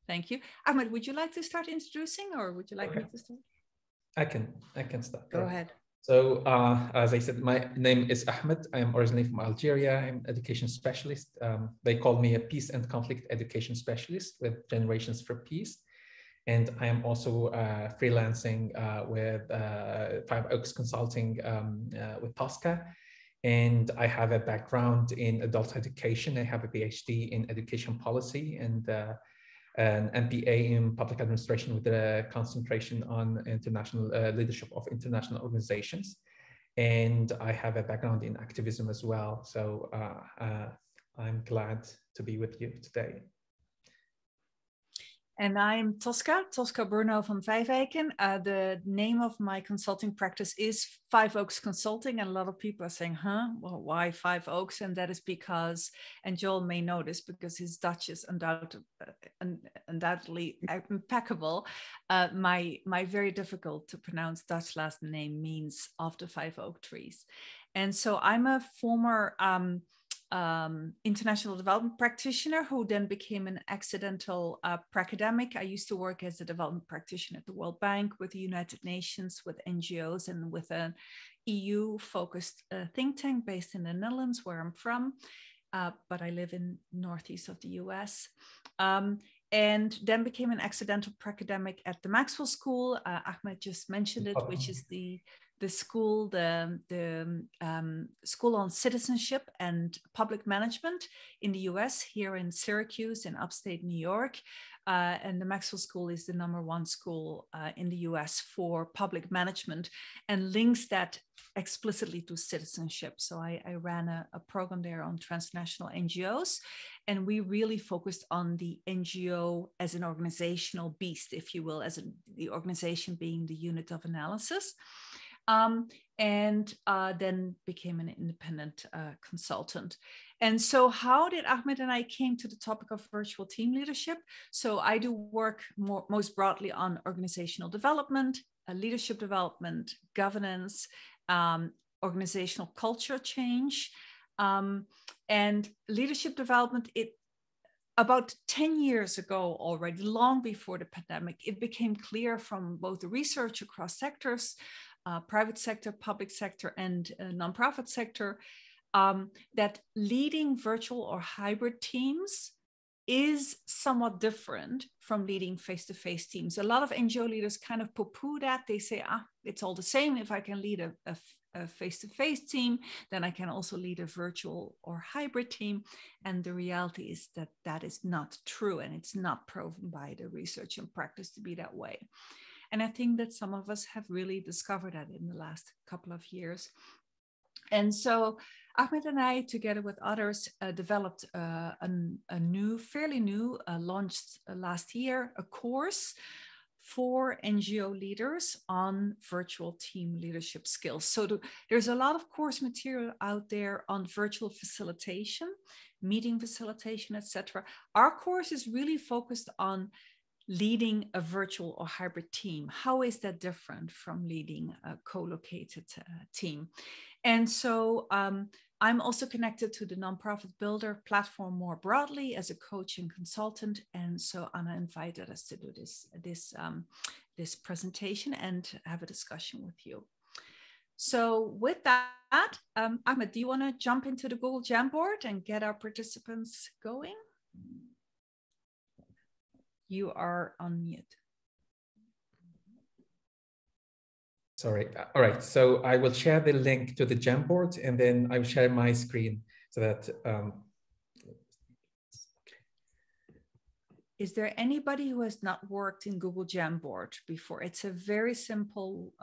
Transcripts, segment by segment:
Thank you. Ahmed, would you like to start introducing, or would you like me to start? I can start. Go ahead. So as I said, my name is Ahmed. I am originally from Algeria. I'm an education specialist. They call me a peace and conflict education specialist with Generations for Peace. And I am also freelancing with Five Oaks Consulting with Tosca. And I have a background in adult education. I have a PhD in education policy and an MPA in public administration with a concentration on international leadership of international organizations. And I have a background in activism as well. So I'm glad to be with you today. And I'm Tosca Bruno van Vijfwijken. The name of my consulting practice is Five Oaks Consulting. And a lot of people are saying, well, why Five Oaks? And that is because, and Joel may know this because his Dutch is undoubtedly impeccable. My very difficult to pronounce Dutch last name means of the five oak trees. And so I'm a former international development practitioner who then became an accidental pracademic. I used to work as a development practitioner at the World Bank, with the United Nations, with NGOs, and with an EU-focused think tank based in the Netherlands, where I'm from, but I live in northeast of the US. And then became an accidental pracademic at the Maxwell School. Ahmed just mentioned it, which is the school, the School on Citizenship and Public Management in the US, here in Syracuse in upstate New York. And the Maxwell School is the #1 school in the US for public management and links that explicitly to citizenship. So I ran a program there on transnational NGOs, and we really focused on the NGO as an organizational beast, if you will, as the organization being the unit of analysis. And then became an independent consultant. And so how did Ahmed and I came to the topic of virtual team leadership? So I do work most broadly on organizational development, leadership development, governance, organizational culture change, and leadership development. About 10 years ago already, long before the pandemic, it became clear from both the research across sectors, private sector, public sector, and nonprofit sector, that leading virtual or hybrid teams is somewhat different from leading face-to-face teams. A lot of NGO leaders kind of poo-poo that. They say, it's all the same. If I can lead a face-to-face team, then I can also lead a virtual or hybrid team. And the reality is that that is not true, and it's not proven by the research and practice to be that way. And I think that some of us have really discovered that in the last couple of years. And so Ahmed and I, together with others, developed a new, fairly new, launched last year, a course for NGO leaders on virtual team leadership skills. So there's a lot of course material out there on virtual facilitation, meeting facilitation, etc. Our course is really focused on leading a virtual or hybrid team. How is that different from leading a co-located team? And so I'm also connected to the Nonprofit Builder platform more broadly as a coach and consultant. And so Anna invited us to do this presentation and have a discussion with you. So with that, Ahmed, do you want to jump into the Google Jamboard and get our participants going? You are on mute. Sorry. All right. So I will share the link to the Jamboard, and then I will share my screen so that. Is there anybody who has not worked in Google Jamboard before? It's a very simple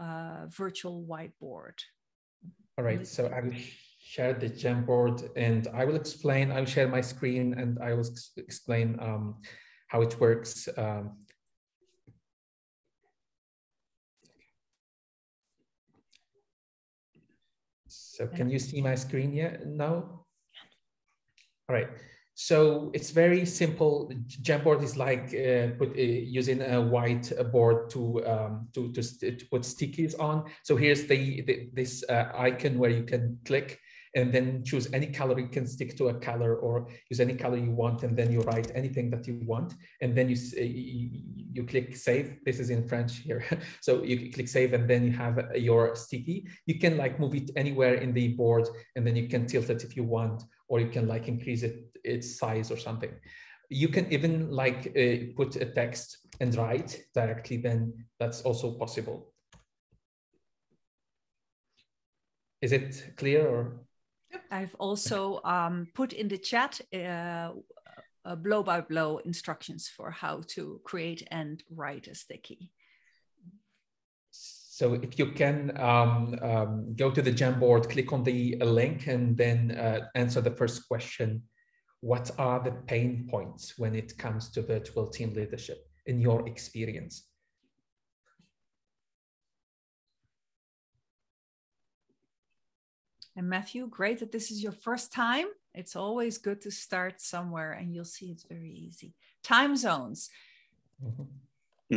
virtual whiteboard. All right. So I will share the Jamboard, and I will explain. I will share my screen, and I will explain how it works. So can you see my screen yet now? All right. So it's very simple. Jamboard is like using a whiteboard to put stickies on. So here's this icon where you can click, and then choose any color. You can stick to a color or use any color you want, and then you write anything that you want, and then you click save. This is in French here. So you click save, and then you have your sticky. You can like move it anywhere in the board, and then you can tilt it if you want, or you can like increase its size or something. You can even like put a text and write directly, then that's also possible. Is it clear? Or I've also put in the chat blow-by-blow instructions for how to create and write a sticky. So if you can go to the Jamboard, click on the link, and then answer the first question. What are the pain points when it comes to virtual team leadership in your experience? And Matthew, great that this is your first time. It's always good to start somewhere, and you'll see it's very easy. Time zones. Mm-hmm.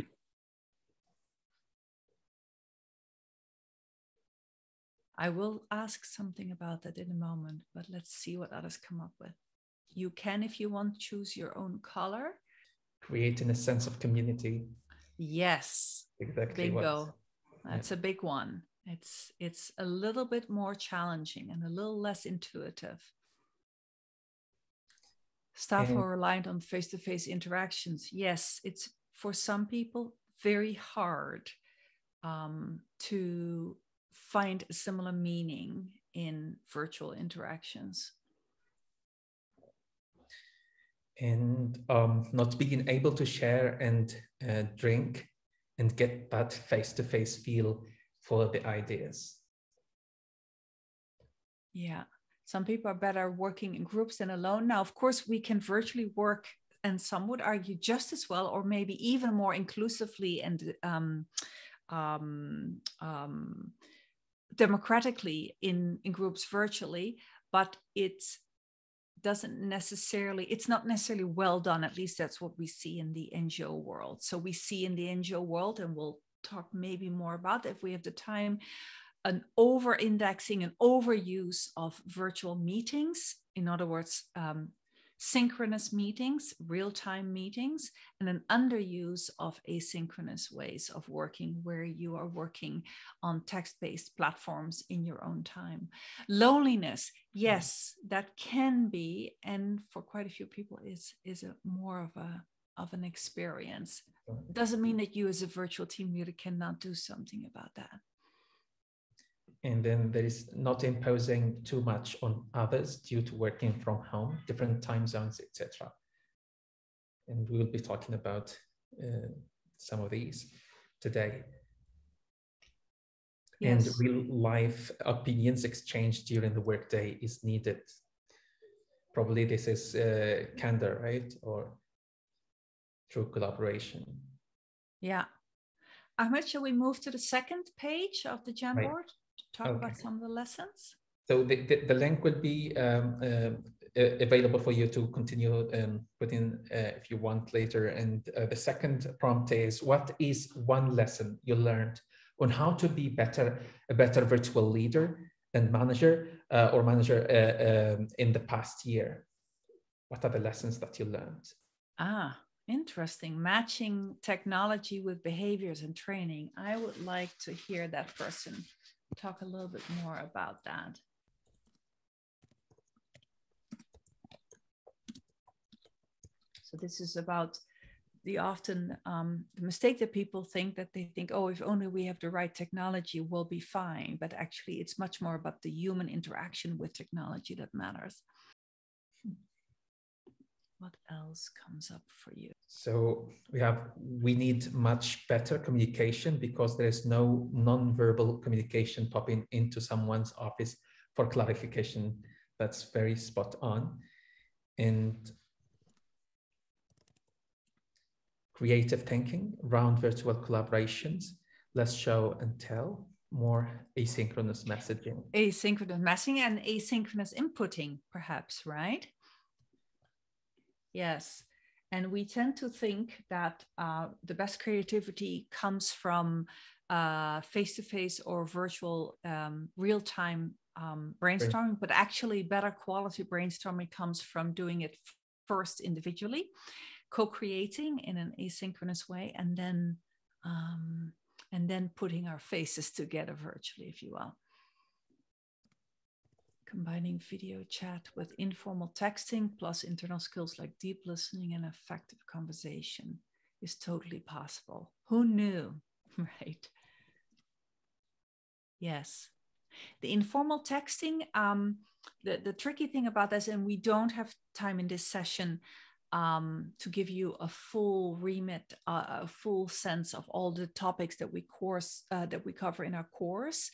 I will ask something about that in a moment, but let's see what others come up with. You can, if you want, choose your own color. Creating a sense of community. Yes. Exactly. Bingo. That's a big one. It's a little bit more challenging and a little less intuitive. Staff are reliant on face-to-face interactions. Yes, it's for some people very hard to find a similar meaning in virtual interactions. And not being able to share and drink and get that face-to-face feel for the ideas. Yeah, some people are better working in groups than alone. Now, of course, we can virtually work, and some would argue just as well, or maybe even more inclusively and democratically in groups virtually, but it's not necessarily well done. At least that's what we see in the NGO world. So we see in the NGO world, and we'll talk maybe more about that if we have the time, an over-indexing and overuse of virtual meetings. In other words, synchronous meetings, real-time meetings, and an underuse of asynchronous ways of working, where you are working on text-based platforms in your own time. Loneliness, yes, that can be, and for quite a few people is a more of an experience. Doesn't mean that you as a virtual team leader cannot do something about that. And then there is not imposing too much on others due to working from home, different time zones, etc. And we will be talking about some of these today. Yes. And real life opinions exchanged during the workday is needed. Probably this is candor, right? Or through collaboration. Yeah. Ahmed, shall we move to the second page of the Jamboard? Right. Talk about some of the lessons. So the link will be available for you to continue putting if you want later. And the second prompt is, what is one lesson you learned on how to be a better virtual leader and manager in the past year? What are the lessons that you learned? Interesting. Matching technology with behaviors and training. I would like to hear that person talk a little bit more about that. So this is about the mistake that people think that they think, oh, if only we have the right technology, we'll be fine. But actually, it's much more about the human interaction with technology that matters. What else comes up for you? So we need much better communication, because there is no non-verbal communication popping into someone's office for clarification. That's very spot on. And creative thinking around virtual collaborations, less show and tell, more asynchronous messaging. Asynchronous messaging and asynchronous inputting, perhaps, right? Yes. And we tend to think that the best creativity comes from face-to-face or virtual real-time brainstorming, but actually better quality brainstorming comes from doing it first individually, co-creating in an asynchronous way, and then putting our faces together virtually, if you will. Combining video chat with informal texting plus internal skills like deep listening and effective conversation is totally possible. Who knew, right? Yes. The informal texting, the tricky thing about this, and we don't have time in this session to give you a full remit, a full sense of all the topics that we cover in our course.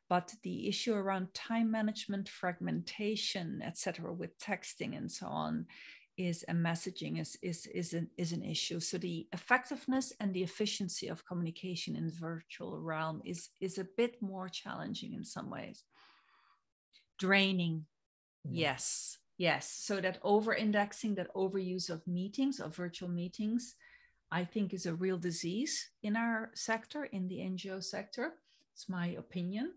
But the issue around time management, fragmentation, etc., with texting and so on, and messaging is an issue. So the effectiveness and the efficiency of communication in the virtual realm is a bit more challenging in some ways. Draining, yes. So that over-indexing, that overuse of meetings, of virtual meetings, I think is a real disease in our sector, in the NGO sector. It's my opinion.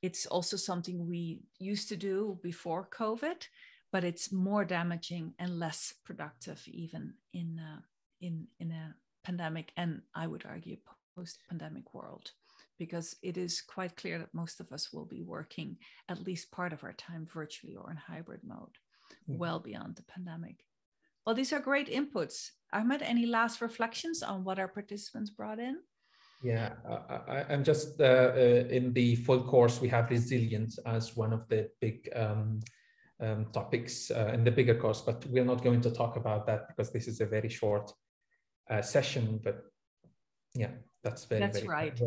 It's also something we used to do before COVID, but it's more damaging and less productive even in a pandemic, and I would argue post-pandemic world, because it is quite clear that most of us will be working at least part of our time virtually or in hybrid mode, well beyond the pandemic. Well, these are great inputs. Ahmed, any last reflections on what our participants brought in? Yeah, I'm just in the full course, we have resilience as one of the big topics in the bigger course, but we're not going to talk about that because this is a very short session. But yeah, that's very right.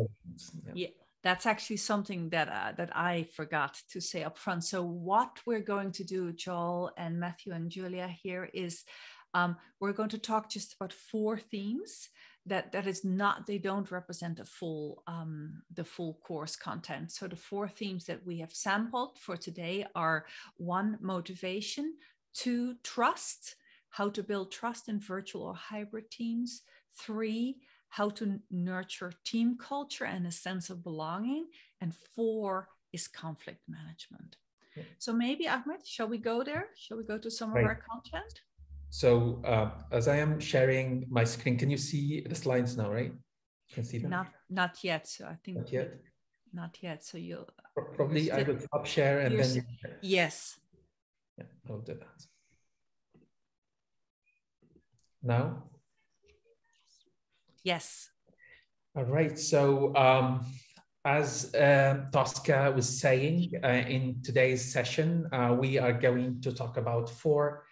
Yeah, that's actually something that I forgot to say up front. So what we're going to do, Joel and Matthew and Julia here, is we're going to talk just about 4 themes that is not, they don't represent the full course content. So the 4 themes that we have sampled for today are: 1, motivation; 2, trust, how to build trust in virtual or hybrid teams; 3, how to nurture team culture and a sense of belonging; and 4 is conflict management. Yeah. So maybe, Ahmed, shall we go there? Shall we go to some of our content? So as I am sharing my screen, can you see the slides now, right? You can see them? Not yet. So I think not yet. Not yet. So you'll probably I will stop share and then yes. Yeah, I'll do that. Now? Yes. All right. So as Tosca was saying in today's session, we are going to talk about 4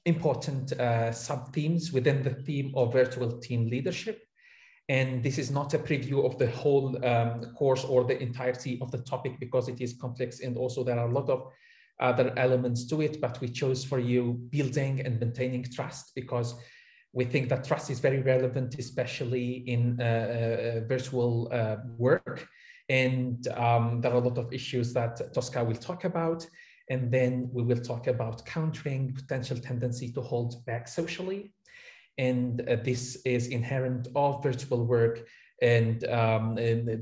important sub-themes within the theme of virtual team leadership. And this is not a preview of the whole course or the entirety of the topic, because it is complex and also there are a lot of other elements to it, but we chose for you building and maintaining trust, because we think that trust is very relevant, especially in virtual work. And there are a lot of issues that Tosca will talk about. And then we will talk about countering potential tendency to hold back socially. And this is inherent of virtual work, and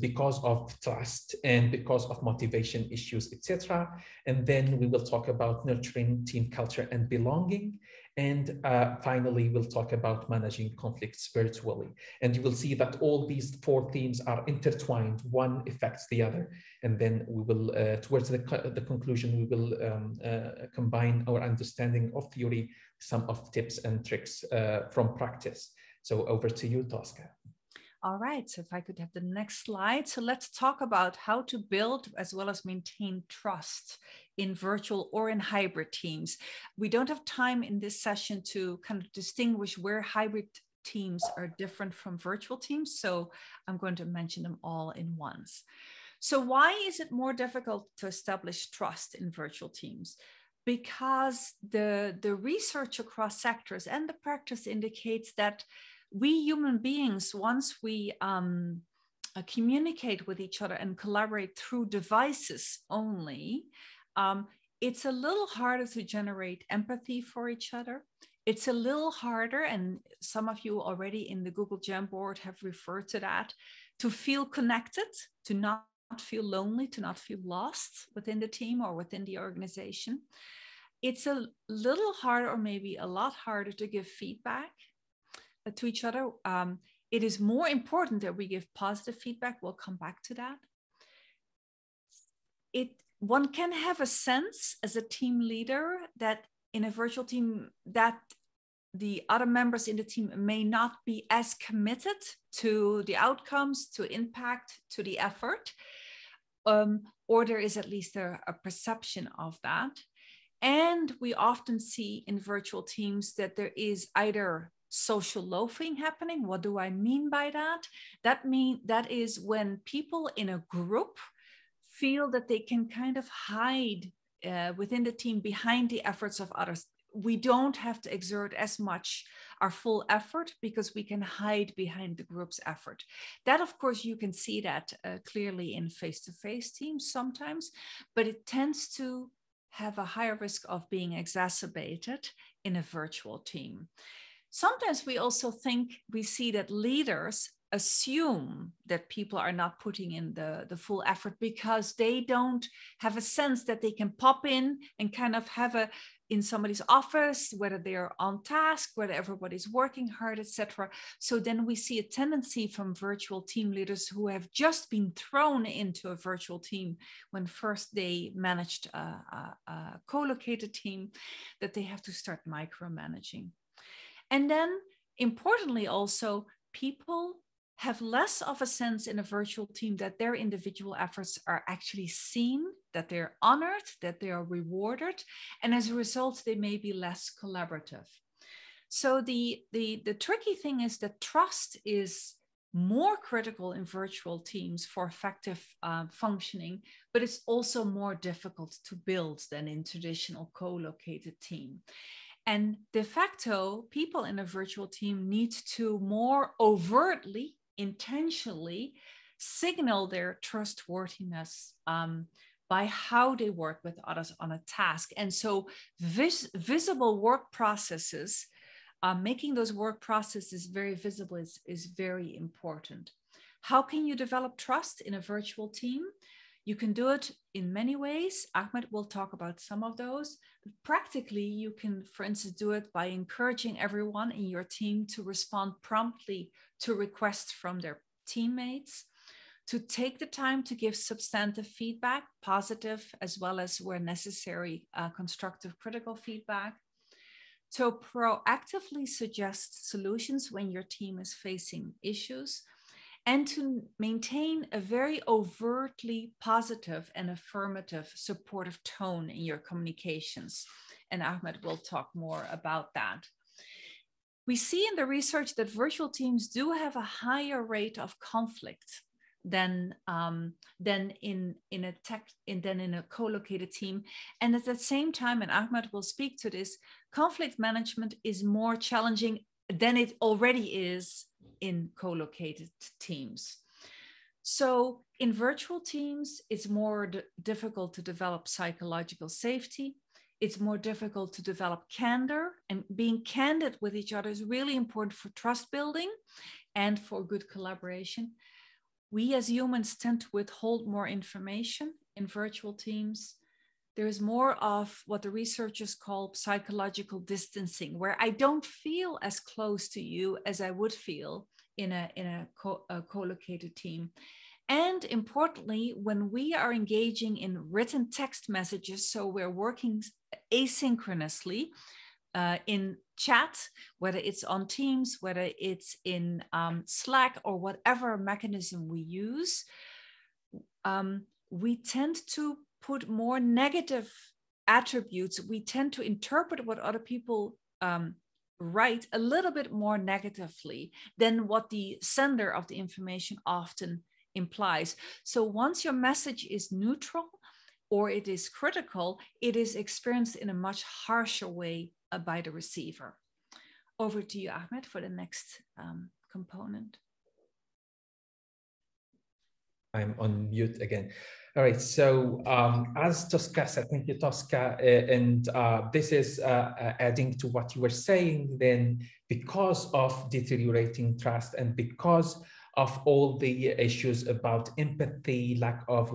because of trust and because of motivation issues, etc. And then we will talk about nurturing team culture and belonging. And finally, we'll talk about managing conflicts virtually. And you will see that all these 4 themes are intertwined. One affects the other. And then we will, towards the conclusion, we will combine our understanding of theory, some of tips and tricks from practice. So over to you, Tosca. All right, so if I could have the next slide. So let's talk about how to build as well as maintain trust in virtual or in hybrid teams. We don't have time in this session to kind of distinguish where hybrid teams are different from virtual teams. So I'm going to mention them all in once. So why is it more difficult to establish trust in virtual teams? Because the research across sectors and the practice indicates that we human beings, once we communicate with each other and collaborate through devices only, it's a little harder to generate empathy for each other. It's a little harder, and some of you already in the Google Jamboard have referred to that, to feel connected, to not feel lonely, to not feel lost within the team or within the organization. It's a little harder, or maybe a lot harder, to give feedback to each other. It is more important that we give positive feedback. We'll come back to that. One can have a sense as a team leader that in a virtual team that the other members in the team may not be as committed to the outcomes, to impact, to the effort, or there is at least a perception of that. And we often see in virtual teams that there is either social loafing happening. What do I mean by that? That is when people in a group feel that they can kind of hide within the team behind the efforts of others. We don't have to exert as much our full effort because we can hide behind the group's effort. That, of course, you can see that clearly in face-to-face teams sometimes, but it tends to have a higher risk of being exacerbated in a virtual team. Sometimes we also see that leaders assume that people are not putting in the full effort because they don't have a sense that they can pop in and kind of have in somebody's office, whether they're on task, whether everybody's working hard, etc. So then we see a tendency from virtual team leaders who have just been thrown into a virtual team when first they managed a co-located team, that they have to start micromanaging. And then importantly also, people have less of a sense in a virtual team that their individual efforts are actually seen, that they're honored, that they are rewarded, and as a result, they may be less collaborative. So the tricky thing is that trust is more critical in virtual teams for effective functioning, but it's also more difficult to build than in traditional co-located team. And de facto, people in a virtual team need to more overtly, intentionally signal their trustworthiness by how they work with others on a task. And so visible work processes, making those work processes very visible is very important. How can you develop trust in a virtual team? You can do it in many ways. Ahmed will talk about some of those. But practically, you can, for instance, do it by encouraging everyone in your team to respond promptly to requests from their teammates, to take the time to give substantive feedback, positive as well as where necessary, constructive critical feedback, to proactively suggest solutions when your team is facing issues, and to maintain a very overtly positive and affirmative, supportive tone in your communications. And Ahmed will talk more about that. We see in the research that virtual teams do have a higher rate of conflict than in a co-located team. And at the same time, and Ahmed will speak to this, conflict management is more challenging than it already is in co-located teams. So in virtual teams, it's more difficult to develop psychological safety. It's more difficult to develop candor, and being candid with each other is really important for trust building and for good collaboration. We as humans tend to withhold more information in virtual teams. There is more of what the researchers call psychological distancing, where I don't feel as close to you as I would feel in a co-located team. And importantly, when we are engaging in written text messages, so we're working asynchronously in chat, whether it's on Teams, whether it's in Slack or whatever mechanism we use, we tend to put more negative attributes. We tend to interpret what other people write a little bit more negatively than what the sender of the information often implies. So once your message is neutral or it is critical, it is experienced in a much harsher way by the receiver. Over to you, Ahmed, for the next component. I'm on mute again. All right, so as Tosca said, thank you, Tosca, and this is adding to what you were saying, then because of deteriorating trust and because of all the issues about empathy, lack of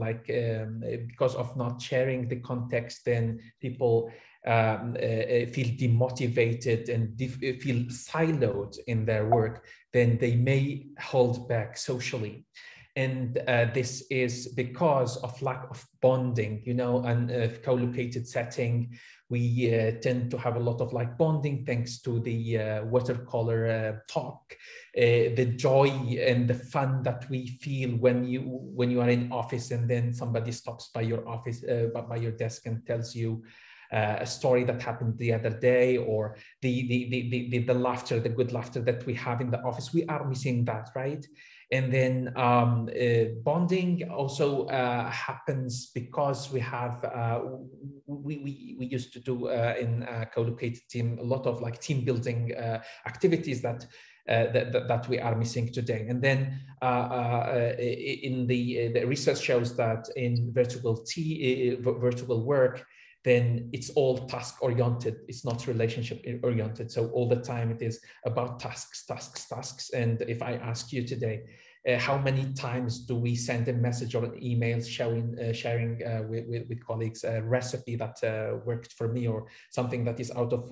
because of not sharing the context, then people feel demotivated and feel siloed in their work, then they may hold back socially. And this is because of lack of bonding, and co-located setting. We tend to have a lot of bonding thanks to the watercolor talk, the joy and the fun that we feel when you are in office and then somebody stops by your office, by your desk and tells you a story that happened the other day, or the laughter, the good laughter that we have in the office. We are missing that, right? And then bonding also happens because we have, we used to do in co-located team a lot of team building activities that we are missing today. And then in the research shows that in virtual work, then it's all task oriented. It's not relationship oriented. So all the time it is about tasks. And if I ask you today, how many times do we send a message or an email sharing with colleagues a recipe that worked for me, or something that is out of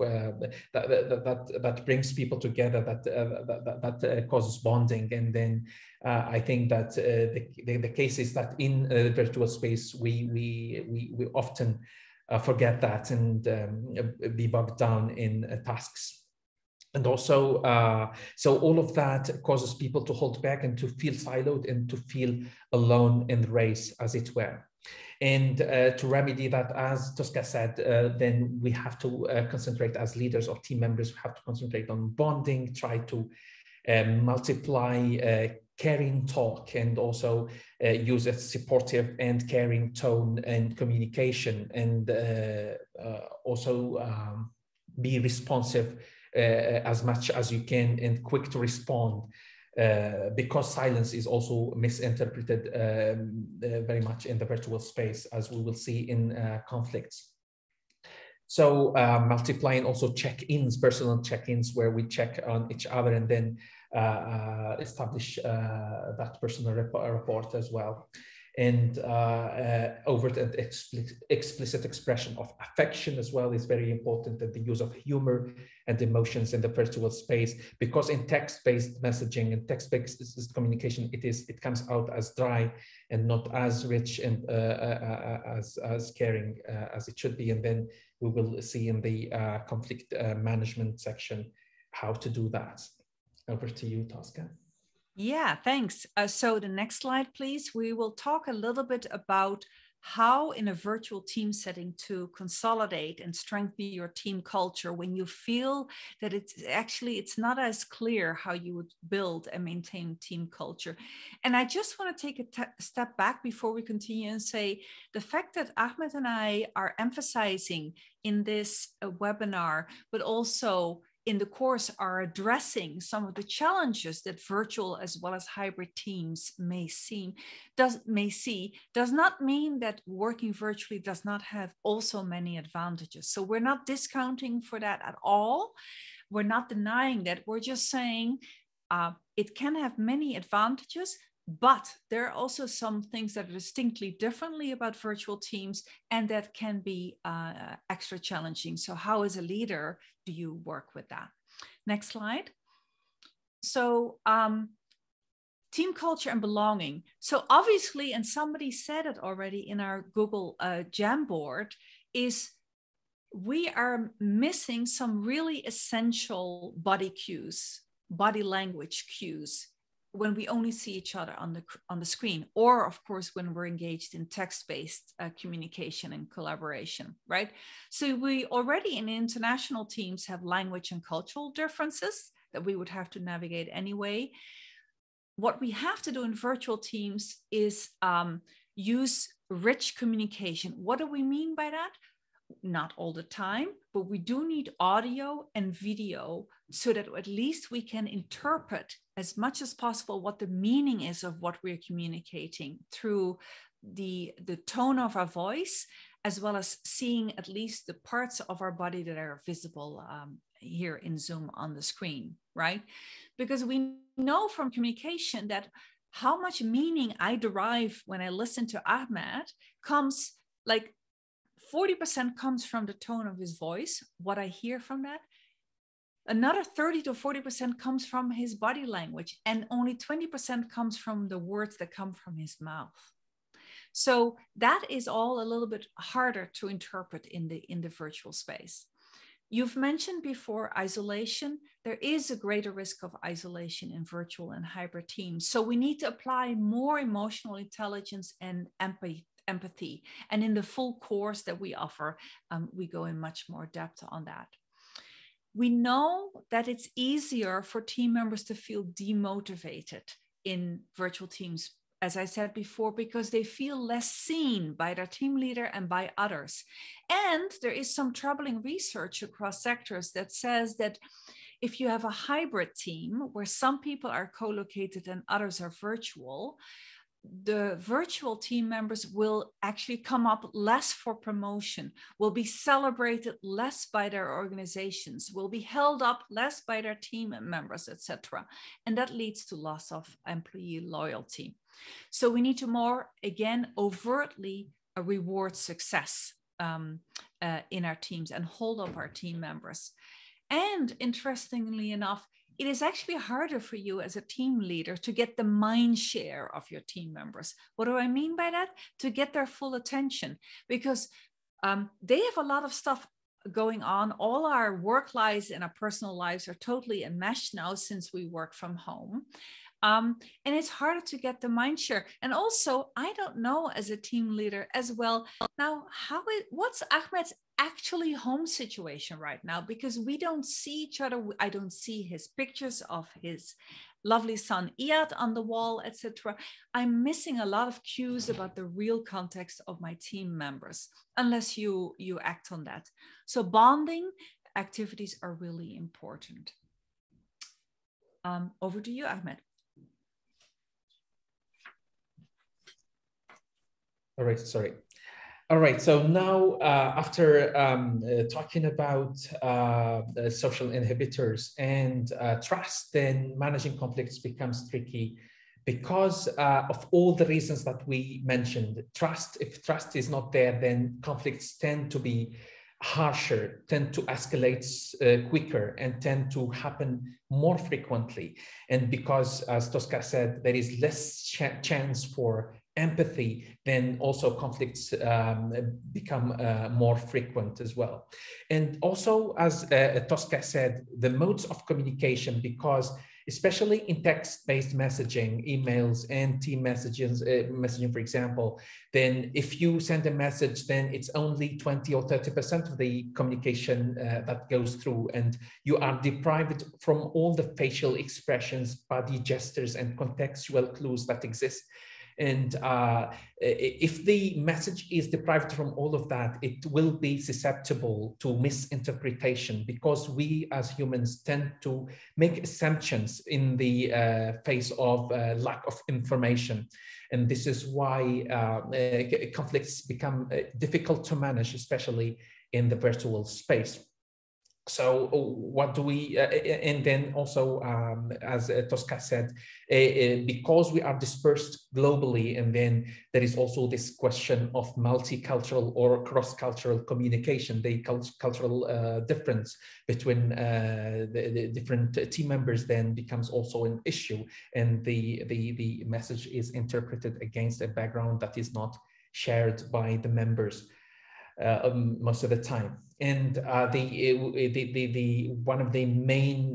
that brings people together, that causes bonding. And then I think that the case is that in the virtual space we often forget that and be bogged down in tasks. And also, so all of that causes people to hold back and to feel siloed and to feel alone in the race, as it were. And to remedy that, as Tosca said, then we have to concentrate as leaders or team members. We have to concentrate on bonding, try to multiply caring talk, and also use a supportive and caring tone and communication, and also be responsive as much as you can and quick to respond, because silence is also misinterpreted very much in the virtual space, as we will see in conflicts. So multiplying also check-ins, personal check-ins, where we check on each other and then establish that personal report as well. And overt and explicit expression of affection as well is very important, and the use of humor and emotions in the virtual space, because in text-based messaging and text-based communication, it comes out as dry and not as rich and as caring as it should be. And then we will see in the conflict management section how to do that. Over to you, Tosca. Yeah, thanks. So the next slide, please. We will talk a little bit about how in a virtual team setting to consolidate and strengthen your team culture when you feel that it's not as clear how you would build and maintain team culture. And I just want to take a step back before we continue and say the fact that Ahmed and I are emphasizing in this webinar, but also in the course are addressing some of the challenges that virtual as well as hybrid teams may see does not mean that working virtually does not have also many advantages. So we're not discounting for that at all. We're not denying that. We're just saying it can have many advantages, but there are also some things that are distinctly differently about virtual teams and that can be extra challenging. So how, as a leader, do you work with that? Next slide. So team culture and belonging. So obviously, and somebody said it already in our Google Jamboard, is we are missing some really essential body cues, body language cues, when we only see each other on the screen, or of course when we're engaged in text-based communication and collaboration, right? So we already in international teams have language and cultural differences that we would have to navigate anyway. What we have to do in virtual teams is use rich communication. What do we mean by that? Not all the time, but we do need audio and video so that at least we can interpret as much as possible what the meaning is of what we're communicating through the tone of our voice, as well as seeing at least the parts of our body that are visible here in Zoom on the screen, right? Because we know from communication that how much meaning I derive when I listen to Ahmed comes like 40% comes from the tone of his voice, what I hear from that. Another 30 to 40% comes from his body language, and only 20% comes from the words that come from his mouth. So that is all a little bit harder to interpret in the virtual space. You've mentioned before isolation. There is a greater risk of isolation in virtual and hybrid teams. So we need to apply more emotional intelligence and empathy. And in the full course that we offer, we go in much more depth on that. We know that it's easier for team members to feel demotivated in virtual teams, as I said before, because they feel less seen by their team leader and by others. And there is some troubling research across sectors that says that if you have a hybrid team where some people are co-located and others are virtual, the virtual team members will actually come up less for promotion, will be celebrated less by their organizations, will be held up less by their team members, etc. And that leads to loss of employee loyalty. So we need to more, again, overtly reward success in our teams and hold up our team members. And interestingly enough, it is actually harder for you as a team leader to get the mind share of your team members. What do I mean by that? To get their full attention, because they have a lot of stuff going on. All our work lives and our personal lives are totally enmeshed now since we work from home. And it's harder to get the mind share. And also, I don't know as a team leader as well, now, what's Ahmed's actually home situation right now? Because we don't see each other. I don't see his pictures of his lovely son Iyad on the wall, etc. I'm missing a lot of cues about the real context of my team members, unless you act on that. So bonding activities are really important. Over to you, Ahmed. All right, sorry. All right, so now after talking about social inhibitors and trust, then managing conflicts becomes tricky because of all the reasons that we mentioned. If trust is not there, then conflicts tend to be harsher, tend to escalate quicker, and tend to happen more frequently. And because, as Tosca said, there is less chance for empathy, then also conflicts become more frequent as well. And also, as Tosca said, the modes of communication, because especially in text-based messaging, emails and team messages, messaging, for example, then if you send a message, then it's only 20 or 30% of the communication that goes through, and you are deprived from all the facial expressions, body gestures, and contextual clues that exist. And if the message is deprived from all of that, it will be susceptible to misinterpretation, because we as humans tend to make assumptions in the face of lack of information. And this is why conflicts become difficult to manage, especially in the virtual space. So what do we, and then also, as Tosca said, because we are dispersed globally, and then there is also this question of multicultural or cross-cultural communication, the cultural difference between the different team members then becomes also an issue, and the message is interpreted against a background that is not shared by the members most of the time. And one of the main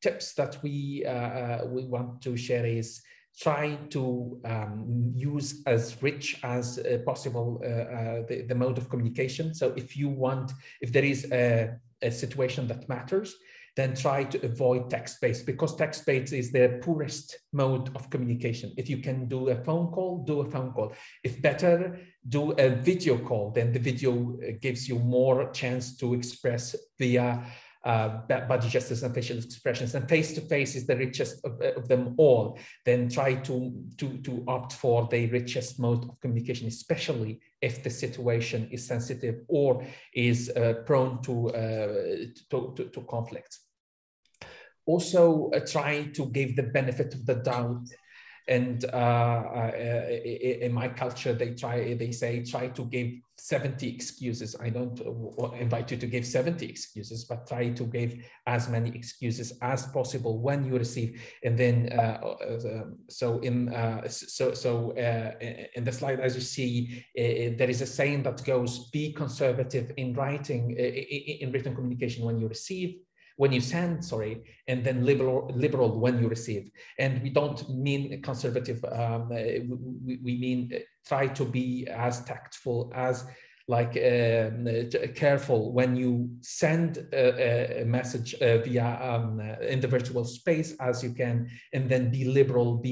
tips that we want to share is try to use as rich as possible the mode of communication. So if there is a situation that matters, then try to avoid text-based, because text-based is the poorest mode of communication. If you can do a phone call, do a phone call. If better, do a video call, then the video gives you more chance to express via body gestures and facial expressions, and face-to-face is the richest of them all. Then try to opt for the richest mode of communication, especially if the situation is sensitive or is prone to conflict. Also try to give the benefit of the doubt. And in my culture, they say, try to give 70 excuses. I don't invite you to give 70 excuses, but try to give as many excuses as possible when you receive. And then, in the slide, as you see, there is a saying that goes, be conservative in writing, in written communication when you send, and then liberal when you receive. And we don't mean conservative, we mean try to be as tactful, as careful when you send a message via in the virtual space as you can, and then be liberal,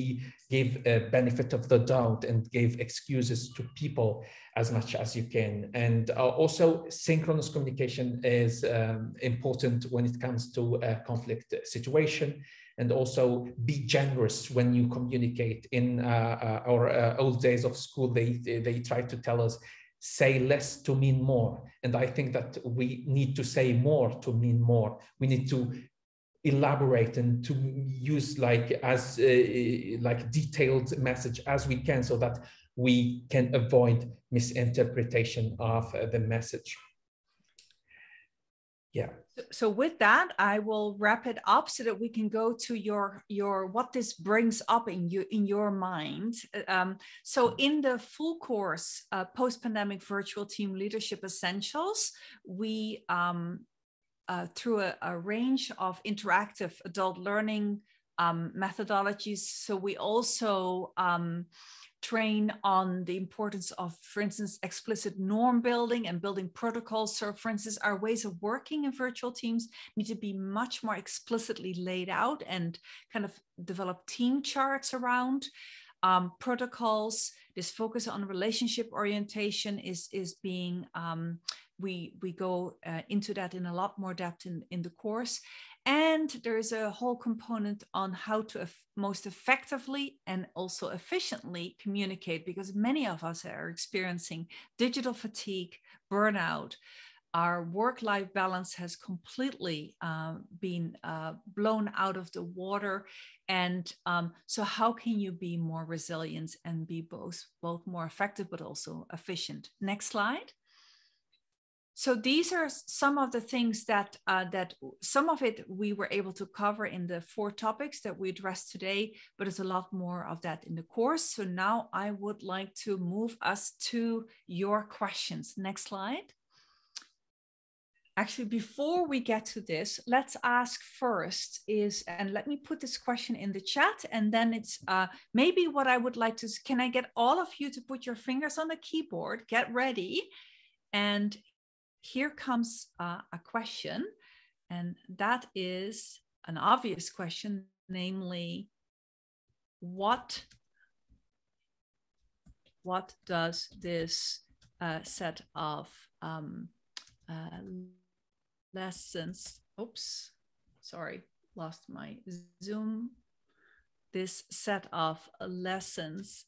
give a benefit of the doubt, and give excuses to people as much as you can. And also synchronous communication is important when it comes to a conflict situation. And also be generous when you communicate. In our old days of school, they tried to tell us, say less to mean more. And I think that we need to say more to mean more. We need to elaborate and to use as detailed message as we can, so that we can avoid misinterpretation of the message. Yeah. So with that, I will wrap it up so that we can go to your what this brings up in your mind. So in the full course, Post-Pandemic Virtual Team Leadership Essentials, we through a range of interactive adult learning methodologies. So we also train on the importance of, for instance, explicit norm building and building protocols. So for instance, our ways of working in virtual teams need to be much more explicitly laid out, and kind of develop team charts around protocols. This focus on relationship orientation is being, we go into that in a lot more depth in the course. And there is a whole component on how to most effectively and also efficiently communicate, because many of us are experiencing digital fatigue, burnout. Our work-life balance has completely been blown out of the water. And so how can you be more resilient and be both more effective, but also efficient? Next slide. So these are some of the things that some of it we were able to cover in the 4 topics that we addressed today, but there's a lot more of that in the course. So now I would like to move us to your questions. Next slide. Actually, before we get to this, let's ask first is, and let me put this question in the chat, and then it's maybe what I would like to, can I get all of you to put your fingers on the keyboard, get ready, and here comes a question, and that is an obvious question, namely, what does this set of lessons, oops, sorry, lost my Zoom, this set of lessons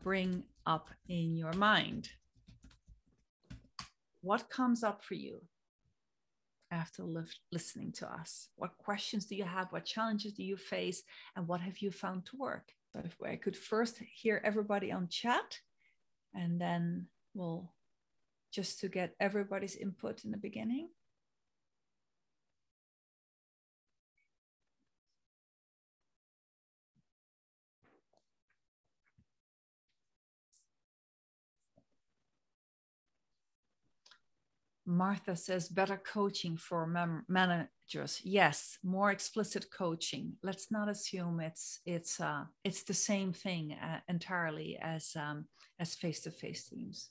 bring up in your mind? What comes up for you after listening to us? What questions do you have? What challenges do you face? And what have you found to work? So if I could first hear everybody on chat, and then we'll just to get everybody's input in the beginning. Martha says better coaching for managers. Yes, more explicit coaching. Let's not assume it's the same thing entirely as face-to-face teams.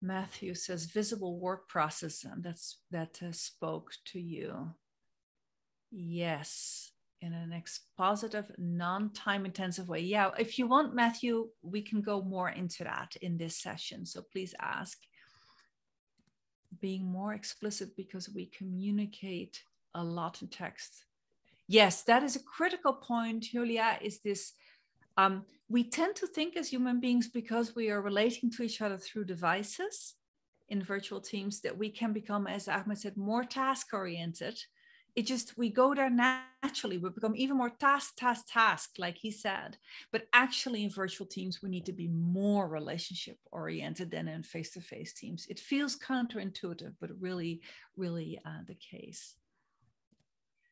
Matthew says visible work process, and that spoke to you. Yes, in an expositive, non-time intensive way. Yeah, if you want, Matthew, we can go more into that in this session. So please ask. Being more explicit because we communicate a lot in text. Yes, that is a critical point, Julia, is this, we tend to think as human beings, because we are relating to each other through devices in virtual teams, that we can become, as Ahmed said, more task-oriented we go there naturally. We become even more task, like he said. But actually in virtual teams, we need to be more relationship oriented than in face-to-face teams. It feels counterintuitive, but really, really the case.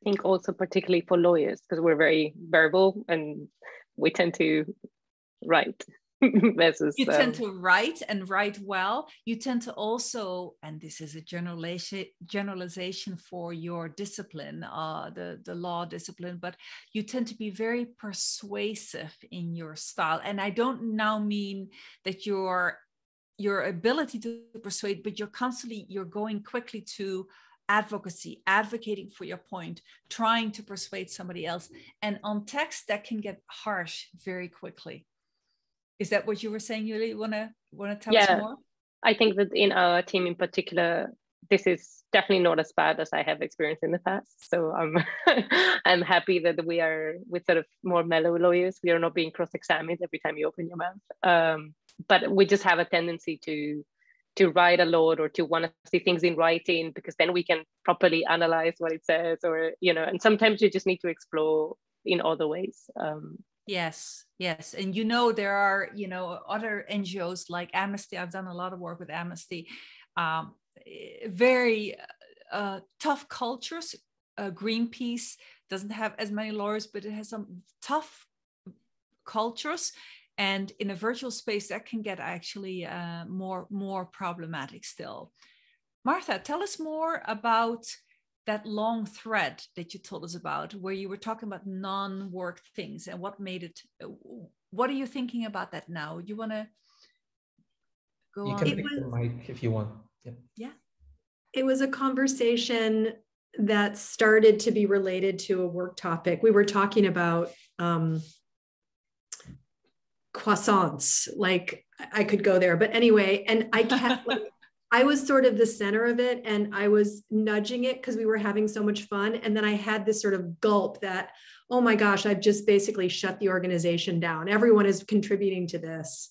I think also particularly for lawyers, because we're very verbal and we tend to write. You tend to write and write well. You tend to also, and this is a generalization for your discipline, the law discipline, but you tend to be very persuasive in your style. And I don't now mean that your ability to persuade, but you're going quickly to advocacy, advocating for your point, trying to persuade somebody else. And on text, that can get harsh very quickly. Is that what you were saying, Julie? You want to tell us more? I think that in our team in particular, this is definitely not as bad as I have experienced in the past. So I'm happy that we are with sort of more mellow lawyers. We are not being cross-examined every time you open your mouth. But we just have a tendency to write a lot or to want to see things in writing, because then we can properly analyze what it says, or, and sometimes you just need to explore in other ways. Yes. And there are, other NGOs like Amnesty. I've done a lot of work with Amnesty. Very tough cultures. Greenpeace doesn't have as many lawyers, but it has some tough cultures. And in a virtual space, that can get actually more problematic still. Martha, tell us more about that long thread that you told us about, where you were talking about non-work things and what made it. What are you thinking about that now? You want to go on? You can pick the mic if you want. Yeah. It was a conversation that started to be related to a work topic. We were talking about croissants. Like, I could go there, but anyway, and I kept I was sort of the center of it, and I was nudging it because we were having so much fun. And then I had this sort of gulp that, oh my gosh, I've just basically shut the organization down. Everyone is contributing to this.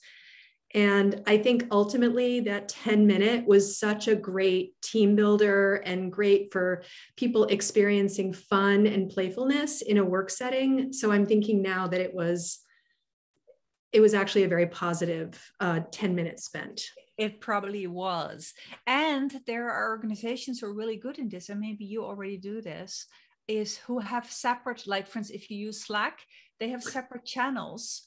And I think ultimately that 10-minute was such a great team builder and great for people experiencing fun and playfulness in a work setting. So I'm thinking now that it was actually a very positive 10 minutes spent. It probably was. And there are organizations who are really good in this, and maybe you already do this, is who have separate, like for instance, if you use Slack, they have separate channels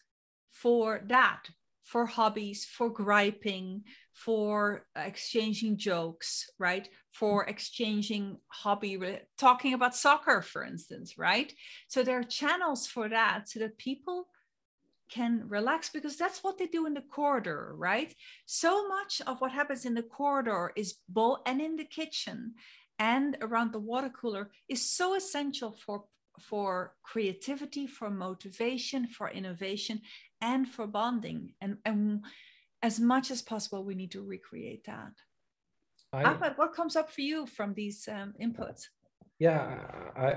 for that, for hobbies, for griping, for exchanging jokes, right? For exchanging talking about soccer, for instance, right? So there are channels for that so that people can relax, because that's what they do in the corridor, right? So much of what happens in the corridor and in the kitchen and around the water cooler is so essential for creativity, for motivation, for innovation, and for bonding. And as much as possible, we need to recreate that. Ahmed, what comes up for you from these inputs? Yeah,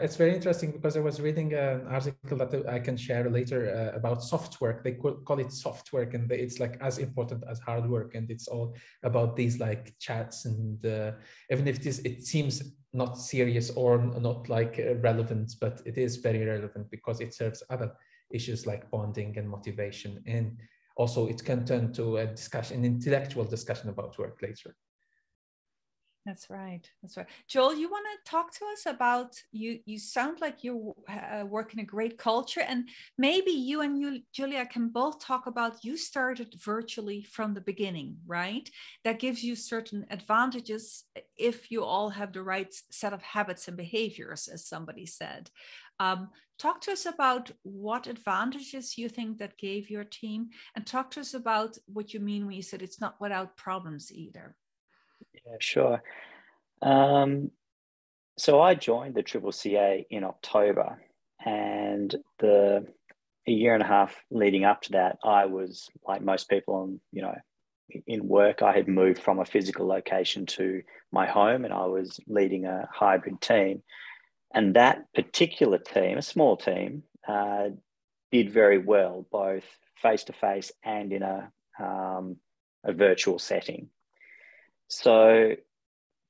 it's very interesting because I was reading an article that I can share later about soft work. They call it soft work, and it's like as important as hard work. And it's all about these like chats, and even if it seems not serious or not like relevant, but it is very relevant because it serves other issues like bonding and motivation. And also it can turn to a discussion, an intellectual discussion about work later. That's right. Joel, you want to talk to us about, you sound like you work in a great culture, and maybe you and Julia can both talk about, you started virtually from the beginning, right? That gives you certain advantages if you all have the right set of habits and behaviors, as somebody said. Talk to us about what advantages you think that gave your team, and talk to us about what you mean when you said it's not without problems either. Yeah, sure. So I joined the CCCA in October, and a year and a half leading up to that, I was like most people in work. I had moved from a physical location to my home, and I was leading a hybrid team. And that particular team, a small team, did very well, both face-to-face and in a virtual setting. So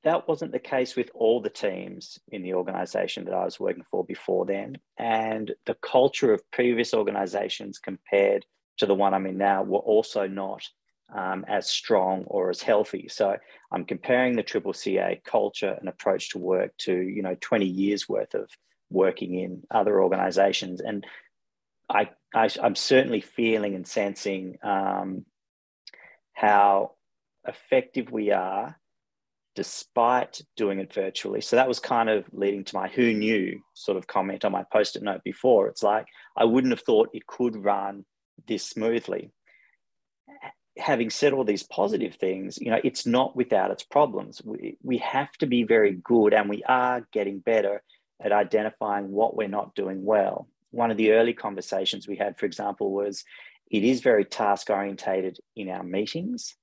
that wasn't the case with all the teams in the organization that I was working for before then. And the culture of previous organizations compared to the one I'm in now were also not as strong or as healthy. So I'm comparing the CCCA culture and approach to work to, 20 years worth of working in other organizations. And I'm certainly feeling and sensing how effective we are despite doing it virtually. So that was kind of leading to my who knew sort of comment on my post-it note before. It's like, I wouldn't have thought it could run this smoothly. Having said all these positive things, it's not without its problems. We have to be very good, and we are getting better at identifying what we're not doing well. One of the early conversations we had, for example, was it is very task orientated in our meetings.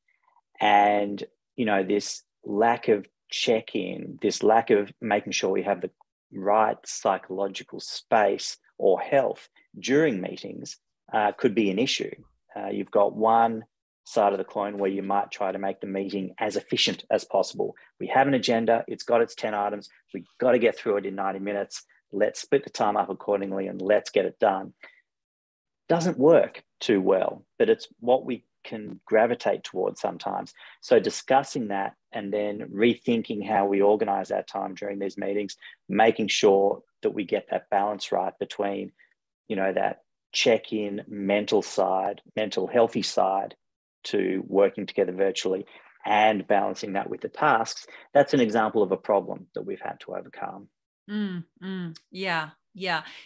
And, this lack of check-in, this lack of making sure we have the right psychological space or health during meetings could be an issue. You've got one side of the coin where you might try to make the meeting as efficient as possible. We have an agenda, it's got its 10 items, we've got to get through it in 90 minutes. Let's split the time up accordingly and let's get it done. Doesn't work too well, but it's what we can gravitate towards sometimes. So discussing that and then rethinking how we organize our time during these meetings, making sure that we get that balance right between, that check-in mental side, mental healthy side to working together virtually and balancing that with the tasks. That's an example of a problem that we've had to overcome. Yeah.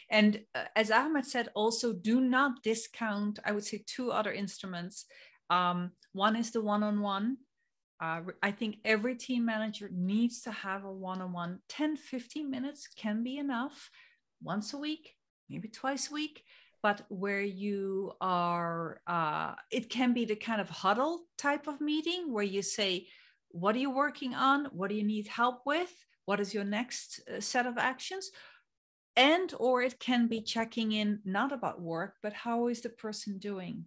And as Ahmed said, also do not discount, I would say, two other instruments. One is the one-on-one. I think every team manager needs to have a one-on-one. 10, 15 minutes can be enough, once a week, maybe twice a week, but where you are, it can be the kind of huddle type of meeting where you say, what are you working on? What do you need help with? What is your next set of actions? And, or it can be checking in, not about work, but how is the person doing?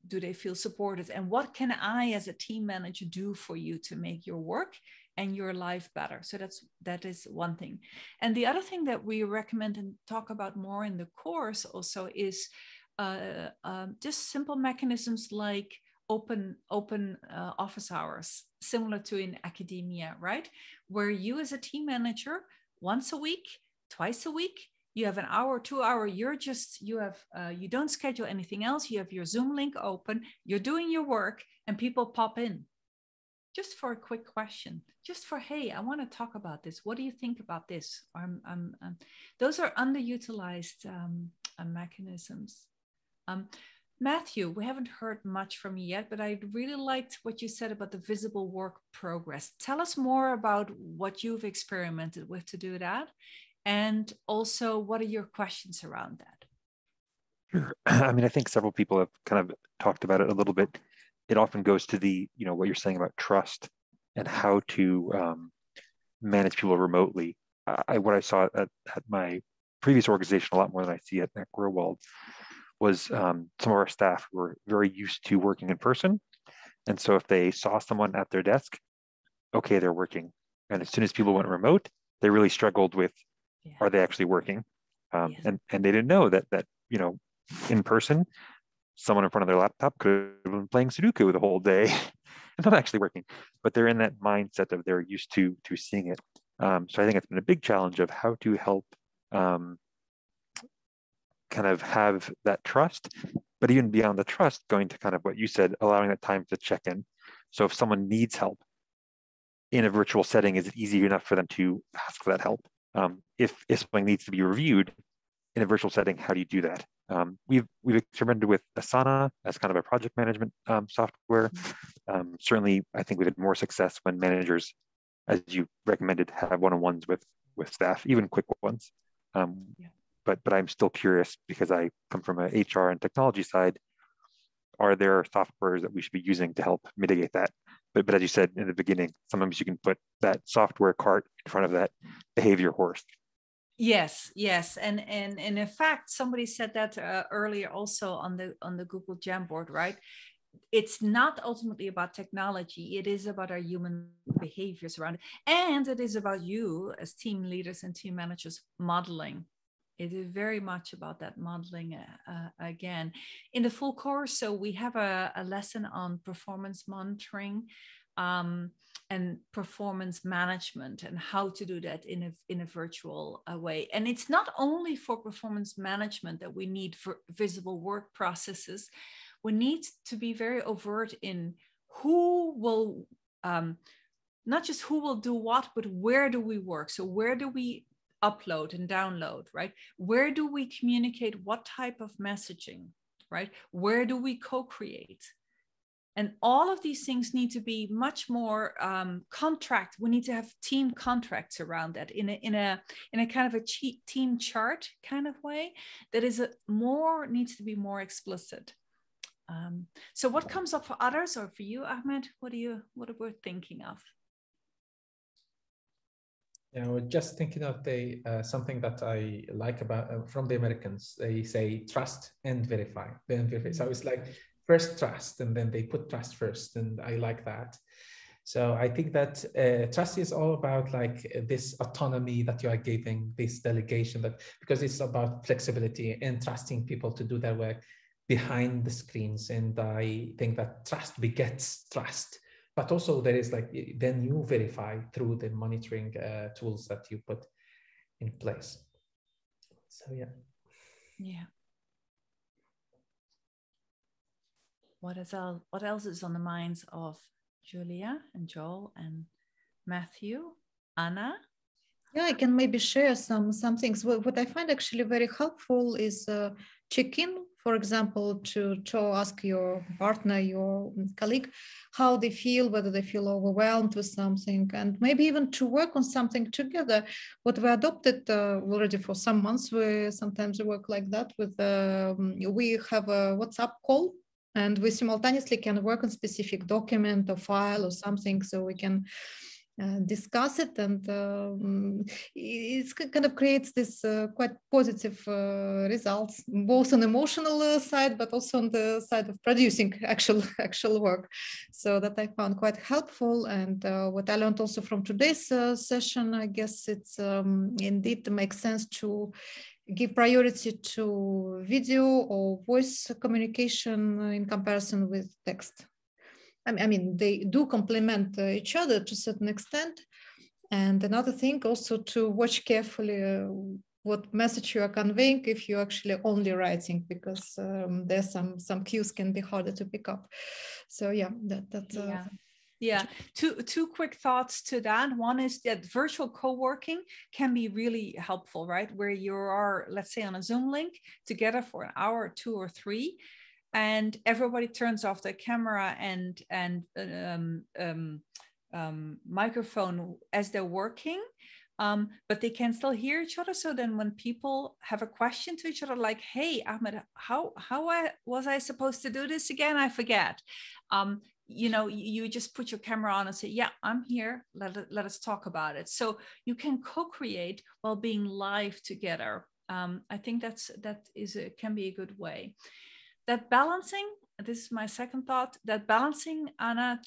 Do they feel supported? And what can I, as a team manager, do for you to make your work and your life better? So that is one thing. And the other thing that we recommend and talk about more in the course also is just simple mechanisms like open office hours, similar to in academia, right? Where you as a team manager, once a week, twice a week, you have an hour, 2 hour, you don't schedule anything else. You have your Zoom link open, you're doing your work, and people pop in just for a quick question, just for, hey, I want to talk about this. What do you think about this? Those are underutilized mechanisms. Matthew, we haven't heard much from you yet, but I really liked what you said about the visible work progress. Tell us more about what you've experimented with to do that. And also, what are your questions around that? Sure. I mean, I think several people have kind of talked about it a little bit. It often goes to the, what you're saying about trust and how to manage people remotely. What I saw at my previous organization a lot more than I see at Growwald was some of our staff who were very used to working in person. And so if they saw someone at their desk, okay, they're working. And as soon as people went remote, they really struggled with, are they actually working? And they didn't know that in person, someone in front of their laptop could have been playing Sudoku the whole day and not actually working, but they're in that mindset of they're used to seeing it. So I think it's been a big challenge of how to help kind of have that trust, but even beyond the trust, going to kind of what you said, allowing that time to check in. So if someone needs help in a virtual setting, is it easy enough for them to ask for that help? If something needs to be reviewed in a virtual setting, how do you do that? We've experimented with Asana as kind of a project management software. Certainly, I think we've had more success when managers, as you recommended, have one-on-ones with staff, even quick ones. But I'm still curious because I come from an HR and technology side. Are there softwares that we should be using to help mitigate that? But as you said in the beginning, sometimes you can put that software cart in front of that behavior horse. Yes, and in fact, somebody said that earlier also on the Google Jamboard, right? it's not ultimately about technology. It is about our human behaviors around it. And it is about you as team leaders and team managers modeling. It is very much about that modeling again. In the full course, so we have a lesson on performance monitoring and performance management and how to do that in a virtual way. And it's not only for performance management that we need for visible work processes. We need to be very overt in who will, not just who will do what, but where do we work? So where do we upload and download, right? Where do we communicate what type of messaging, right? Where do we co-create? And all of these things need to be much more contract. We need to have team contracts around that in a kind of a team chart kind of way that is needs to be more explicit. So what comes up for others, or for you, Ahmed? What are we thinking of? Yeah, we're just thinking of something that I like about from the Americans. They say trust and verify, then verify. So it's like first trust, and then they put trust first, and I like that. So I think that trust is all about like this autonomy that you are giving, this delegation, because it's about flexibility and trusting people to do their work behind the screens. And I think that trust begets trust, but also there is like, then you verify through the monitoring tools that you put in place. So yeah. Yeah. What else is on the minds of Julia and Joel and Matthew? Anna? Yeah, I can maybe share some things. What I find actually very helpful is check-in, for example, to ask your partner, your colleague, how they feel, whether they feel overwhelmed with something, and maybe even to work on something together. What we adopted already for some months, we sometimes work like that with, we have a WhatsApp call, and we simultaneously can work on specific document or file or something, so we can discuss it, and it kind of creates this quite positive results, both on emotional side, but also on the side of producing actual work. So that I found quite helpful. And what I learned also from today's session, I guess it's indeed makes sense to give priority to video or voice communication in comparison with text. I mean, they do complement each other to a certain extent. And another thing also to watch carefully what message you are conveying if you're actually only writing, because there's some cues can be harder to pick up. So yeah, that's yeah. Two quick thoughts to that. One is that virtual co-working can be really helpful, right? Where you are, let's say, on a Zoom link together for an hour or 2 or 3. And everybody turns off their camera and microphone as they're working, but they can still hear each other. So then when people have a question to each other, like, hey, Ahmed, how was I supposed to do this again? I forget. You know, you just put your camera on and say, yeah, I'm here. Let us talk about it. So you can co-create while being live together. I think can be a good way. That balancing, this is my second thought, that balancing, Anna,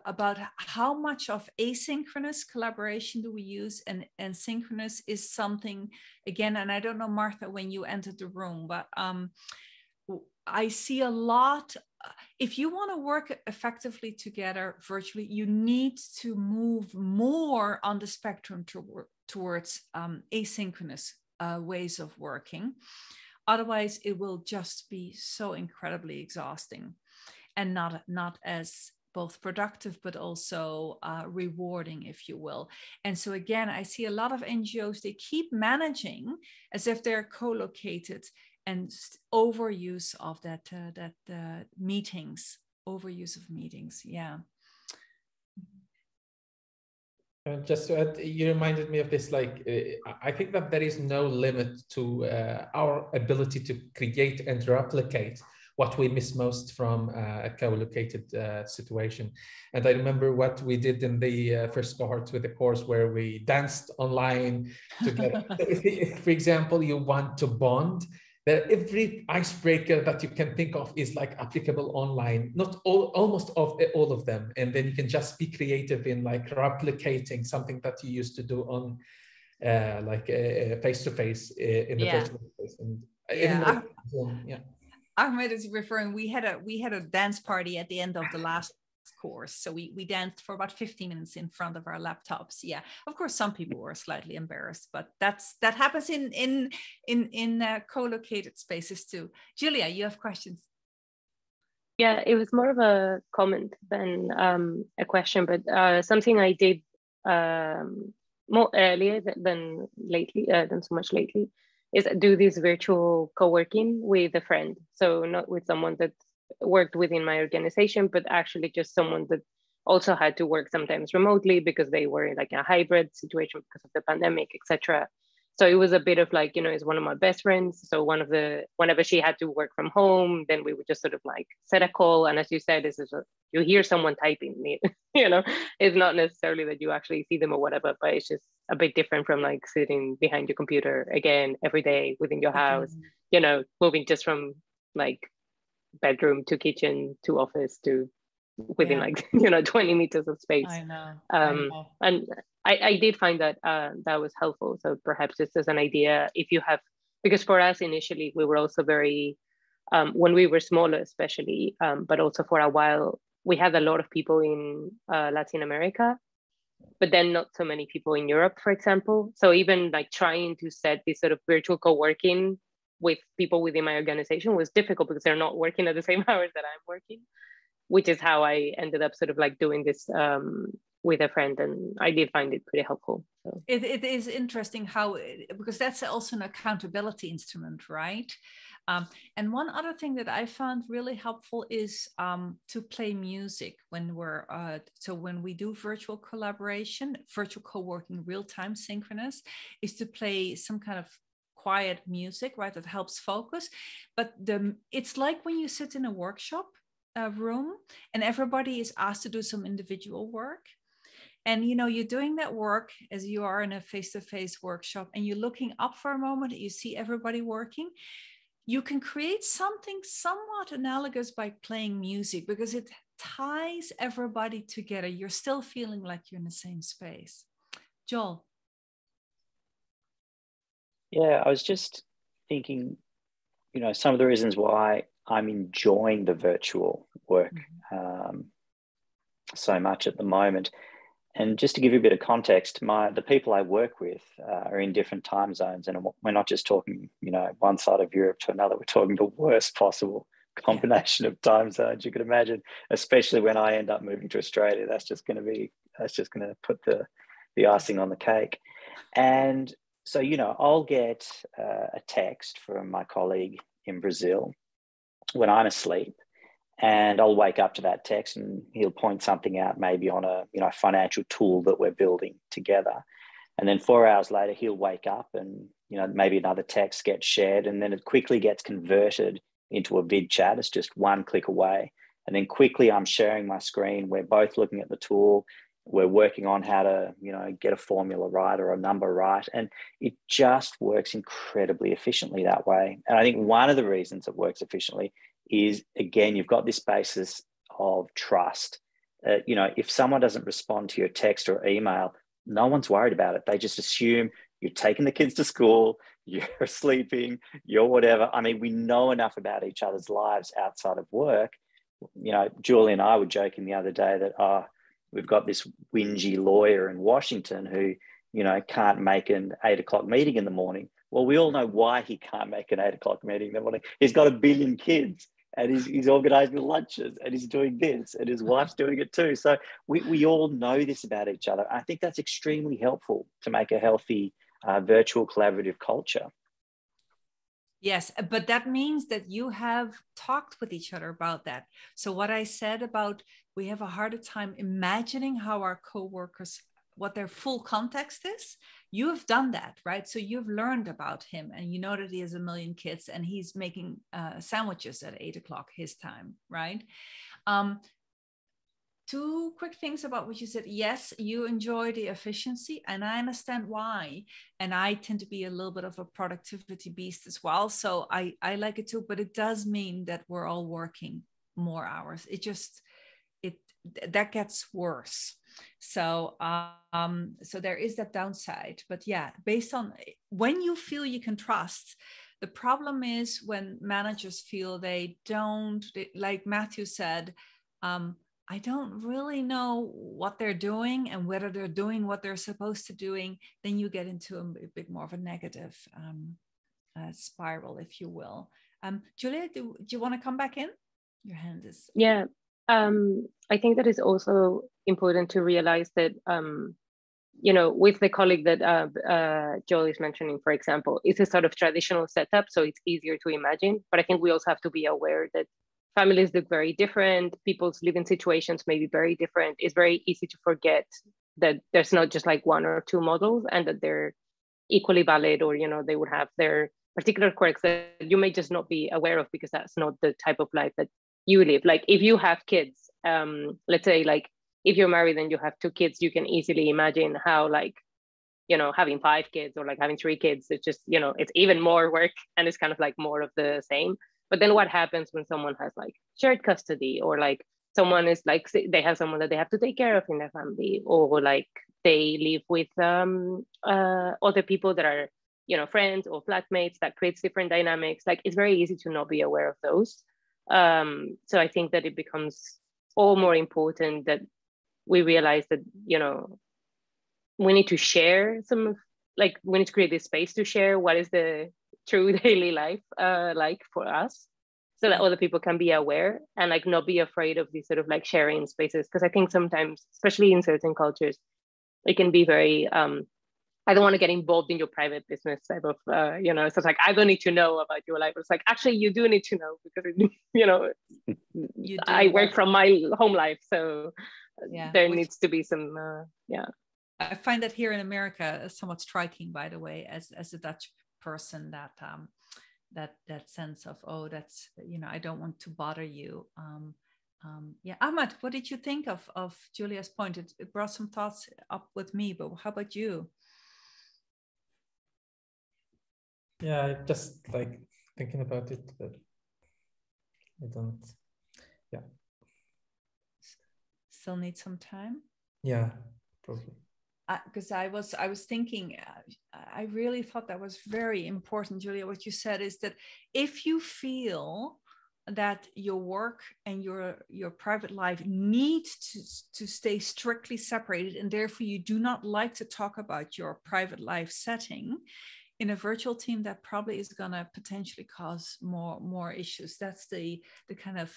about how much of asynchronous collaboration do we use and synchronous is something, again, and I don't know, Martha, when you entered the room, but I see a lot. If you want to work effectively together virtually, you need to move more on the spectrum towards asynchronous ways of working. Otherwise, it will just be so incredibly exhausting and not as both productive, but also rewarding, if you will. And so again, I see a lot of NGOs, they keep managing as if they're co-located, and overuse of that meetings, overuse of meetings, yeah. Just to add, you reminded me of this, like, I think that there is no limit to our ability to create and replicate what we miss most from a co-located situation. And I remember what we did in the first cohort with the course where we danced online together. if, for example, you want to bond that every icebreaker that you can think of is like applicable online, not all, almost all of them. And then you can just be creative in like replicating something that you used to do on face-to-face in the virtual space. And even like Zoom, Ahmed is referring, we had a dance party at the end of the last course. So we danced for about 15 minutes in front of our laptops. Yeah, of course, some people were slightly embarrassed, but that happens in co-located spaces too. Julia, you have questions? Yeah, it was more of a comment than a question, but something I did more earlier than lately, than so much lately, is do this virtual co-working with a friend. So not with someone that worked within my organization, but actually just someone that also had to work sometimes remotely because they were like in a hybrid situation because of the pandemic, etc. So it was a bit of like, you know, it's one of my best friends. So whenever she had to work from home, then we would just sort of like set a call. And as you said, you hear someone typing, you know, it's not necessarily that you actually see them or whatever, but it's just a bit different from like sitting behind your computer again every day within your house, you know, moving just from like bedroom to kitchen to office to within like, you know, 20 meters of space. I know. And I did find that that was helpful. So perhaps just as an idea, if you have, because for us initially, we were also very, when we were smaller especially, but also for a while, we had a lot of people in Latin America, but then not so many people in Europe, for example. So even like trying to set this sort of virtual co-working with people within my organization was difficult because they're not working at the same hours that I'm working, which is how I ended up sort of like doing this with a friend, and I did find it pretty helpful. So it is interesting how, because that's also an accountability instrument, right? And one other thing that I found really helpful is to play music when when we do virtual collaboration, virtual co-working, real-time synchronous, is to play some kind of quiet music, right? That helps focus. But it's like when you sit in a workshop room and everybody is asked to do some individual work. And, you know, you're doing that work as you are in a face-to-face workshop and you're looking up for a moment, you see everybody working. You can create something somewhat analogous by playing music because it ties everybody together. You're still feeling like you're in the same space. Joel. Yeah, I was just thinking, you know, some of the reasons why I'm enjoying the virtual work so much at the moment. And just to give you a bit of context, the people I work with are in different time zones, and we're not just talking, you know, one side of Europe to another. We're talking the worst possible combination of time zones you could imagine. Especially when I end up moving to Australia, that's just going to put the icing on the cake. And so, you know, I'll get a text from my colleague in Brazil when I'm asleep. And I'll wake up to that text and he'll point something out, maybe on a, you know, financial tool that we're building together. And then 4 hours later, he'll wake up and, you know, maybe another text gets shared, and then it quickly gets converted into a vid chat. It's just one click away. And then quickly I'm sharing my screen. We're both looking at the tool. We're working on how to, you know, get a formula right or a number right. And it just works incredibly efficiently that way. And I think one of the reasons it works efficiently is, again, you've got this basis of trust. You know, if someone doesn't respond to your text or email, no one's worried about it. They just assume you're taking the kids to school, you're sleeping, you're whatever. I mean, we know enough about each other's lives outside of work. You know, Julie and I were joking the other day that we've got this whingy lawyer in Washington who, you know, can't make an 8 o'clock meeting in the morning. Well, we all know why he can't make an 8 o'clock meeting in the morning. He's got 1 billion kids. And he's organising lunches, and he's doing this, and his wife's doing it too. So we all know this about each other. I think that's extremely helpful to make a healthy virtual collaborative culture. Yes, but that means that you have talked with each other about that. So what I said about we have a harder time imagining how our coworkers, what their full context is, you have done that, right? So you've learned about him and you know that he has 1 million kids and he's making sandwiches at 8 o'clock his time, right? two quick things about what you said. Yes, you enjoy the efficiency, and I understand why. And I tend to be a little bit of a productivity beast as well. So I like it too, but it does mean that we're all working more hours. That gets worse. So so there is that downside. But yeah, based on when you feel you can trust. The problem is when managers feel they don't, like Matthew said, I don't really know what they're doing and whether they're doing what they're supposed to doing, then you get into a bit more of a negative spiral, if you will. Julia, do you want to come back in? Your hand is. Yeah, I think that it's also important to realize that, with the colleague that Joel is mentioning, for example, it's a sort of traditional setup, so it's easier to imagine. But I think we also have to be aware that families look very different. People's living situations may be very different. It's very easy to forget that there's not just like one or two models and that they're equally valid, or, they would have their particular quirks that you may just not be aware of because that's not the type of life that you live. Like if you have kids, let's say like if you're married and you have 2 kids, you can easily imagine how like, having 5 kids or like having 3 kids, it's just, it's even more work and it's kind of like more of the same. But then what happens when someone has like shared custody, or like someone is like, they have someone that they have to take care of in their family, or like they live with other people that are, friends or flatmates, that creates different dynamics. Like it's very easy to not be aware of those. So I think that it becomes all more important that we realize that, we need to share we need to create this space to share what is the true daily life like for us, so that other people can be aware and like not be afraid of these sort of like sharing spaces. Because I think sometimes, especially in certain cultures, it can be very, I don't want to get involved in your private business type of, so it's like, I don't need to know about your life. It's like, actually, you do need to know because, I work from my home life. So there needs to be some, I find that here in America somewhat striking, by the way, as a Dutch person, that sense of, oh, that's, I don't want to bother you. Ahmad, what did you think of Julia's point? It brought some thoughts up with me, but how about you? Yeah, just like thinking about it, but I don't. Yeah. Still need some time. Yeah, probably. Because I was thinking, I really thought that was very important, Julia. What you said is that if you feel that your work and your private life needs to stay strictly separated, and therefore you do not like to talk about your private life setting in a virtual team, that probably is going to potentially cause more issues. That's the kind of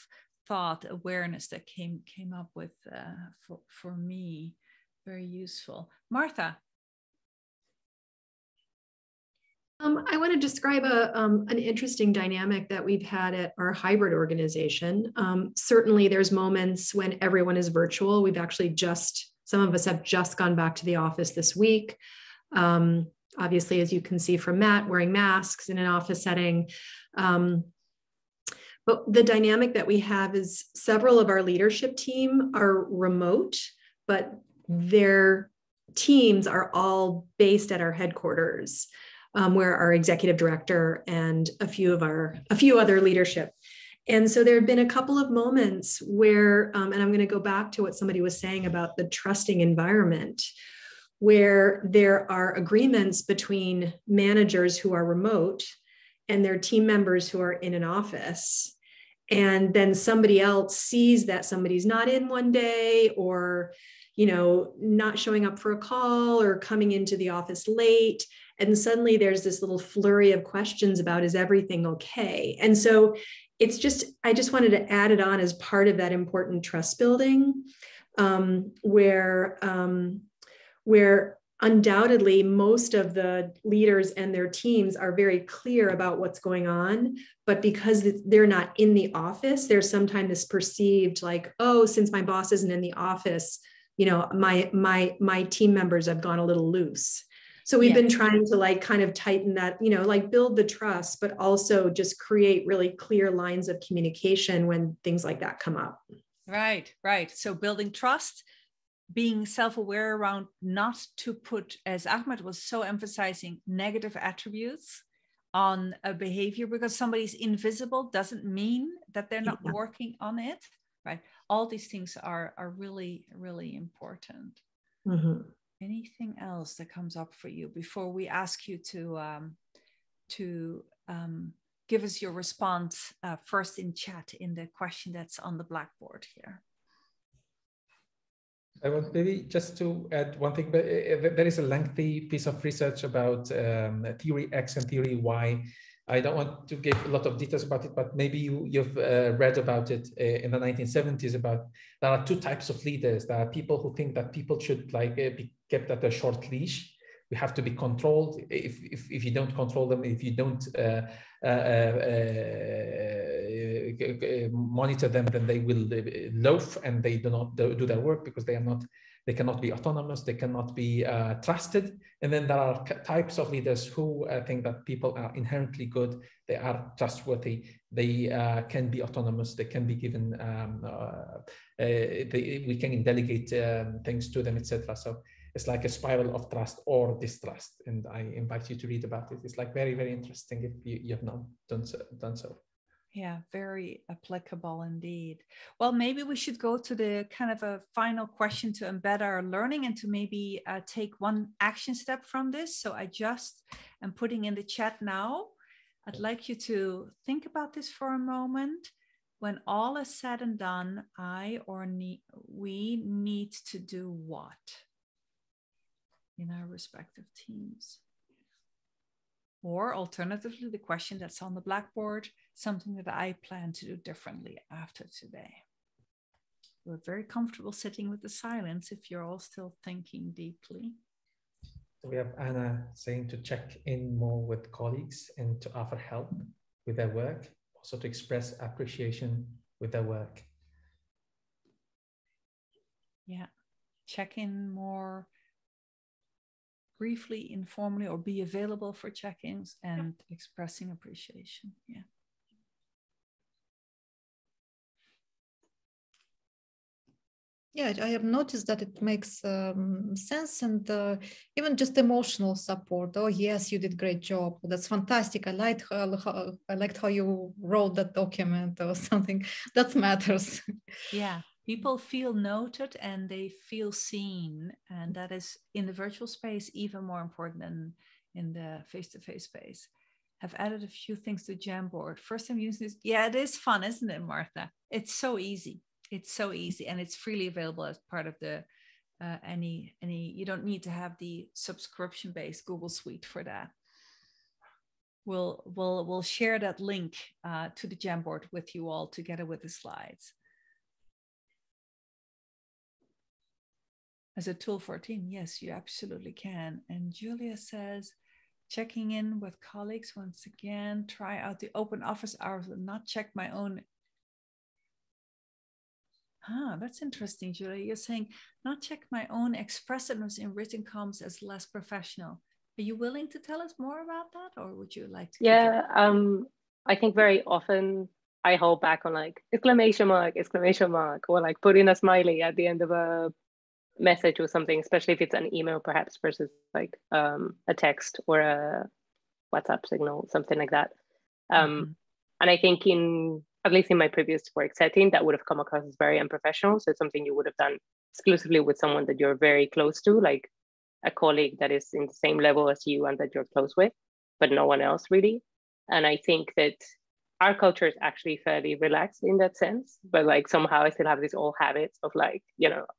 thought awareness that came up with for me. Very useful. Martha. I want to describe an interesting dynamic that we've had at our hybrid organization. Certainly there's moments when everyone is virtual. We've actually some of us have just gone back to the office this week. Obviously, as you can see from Matt, wearing masks in an office setting. But the dynamic that we have is several of our leadership team are remote, but their teams are all based at our headquarters, where our executive director and a few other leadership. And so there have been a couple of moments where, and I'm going to go back to what somebody was saying about the trusting environment, where there are agreements between managers who are remote and their team members who are in an office. And then somebody else sees that somebody's not in one day, or not showing up for a call, or coming into the office late. And suddenly there's this little flurry of questions about, is everything okay? And so I just wanted to add it on as part of that important trust building, where undoubtedly most of the leaders and their teams are very clear about what's going on, but because they're not in the office, there's sometimes this perceived like, oh, since my boss isn't in the office, my team members have gone a little loose. So we've been trying to kind of tighten that, build the trust, but also just create really clear lines of communication when things like that come up. Right, right. So building trust, being self-aware around not to put, as Ahmed was so emphasizing, negative attributes on a behavior. Because somebody's invisible doesn't mean that they're not working on it, right? All these things are really, really important. Mm-hmm. Anything else that comes up for you before we ask you to give us your response first in chat in the question that's on the Blackboard here? I want maybe just to add one thing, but there is a lengthy piece of research about theory X and theory Y. I don't want to give a lot of details about it, but maybe you've read about it in the 1970s about there are two types of leaders. There are people who think that people should like be kept at a short leash. We have to be controlled. If you don't control them, if you don't monitor them, then they will loaf and they do not do their work because they cannot be autonomous, they cannot be trusted. And then there are types of leaders who think that people are inherently good, they are trustworthy, they can be autonomous, they can be given, we can delegate things to them, etc. So it's like a spiral of trust or distrust. And I invite you to read about it. It's like very, very interesting if you have not done so. Yeah, very applicable indeed. Well, maybe we should go to the kind of a final question to embed our learning and to maybe take one action step from this. So I just am putting in the chat now. I'd like you to think about this for a moment. When all is said and done, we need to do what in our respective teams? Or alternatively, the question that's on the Blackboard, something that I plan to do differently after today. We're very comfortable sitting with the silence if you're all still thinking deeply. We have Anna saying to check in more with colleagues and to offer help with their work, also to express appreciation with their work. Yeah, check in more briefly, informally, or be available for check-ins and expressing appreciation. Yeah. Yeah, I have noticed that it makes sense, and even just emotional support. Oh yes, you did great job. That's fantastic. I liked how you wrote that document or something. That matters. Yeah, people feel noted and they feel seen, and that is in the virtual space even more important than in the face-to-face space. I've added a few things to Jamboard. First time using this. Yeah, it is fun, isn't it, Martha? It's so easy. It's so easy, and it's freely available as part of the any. You don't need to have the subscription-based Google Suite for that. We'll share that link to the Jamboard with you all together with the slides. As a tool for a team, yes, you absolutely can. And Julia says, checking in with colleagues once again. Try out the open office hours and not check my own. That's interesting, Julia. You're saying not check my own expressiveness in written comms as less professional. Are you willing to tell us more about that, or would you like to? Yeah, I think very often I hold back on like exclamation mark, or like putting a smiley at the end of a message or something, especially if it's an email perhaps versus like a text or a WhatsApp signal, something like that. And I think at least in my previous work setting, that would have come across as very unprofessional. So it's something you would have done exclusively with someone that you're very close to, like a colleague that is in the same level as you and that you're close with, but no one else really. And I think that our culture is actually fairly relaxed in that sense, but like somehow I still have these old habits of like,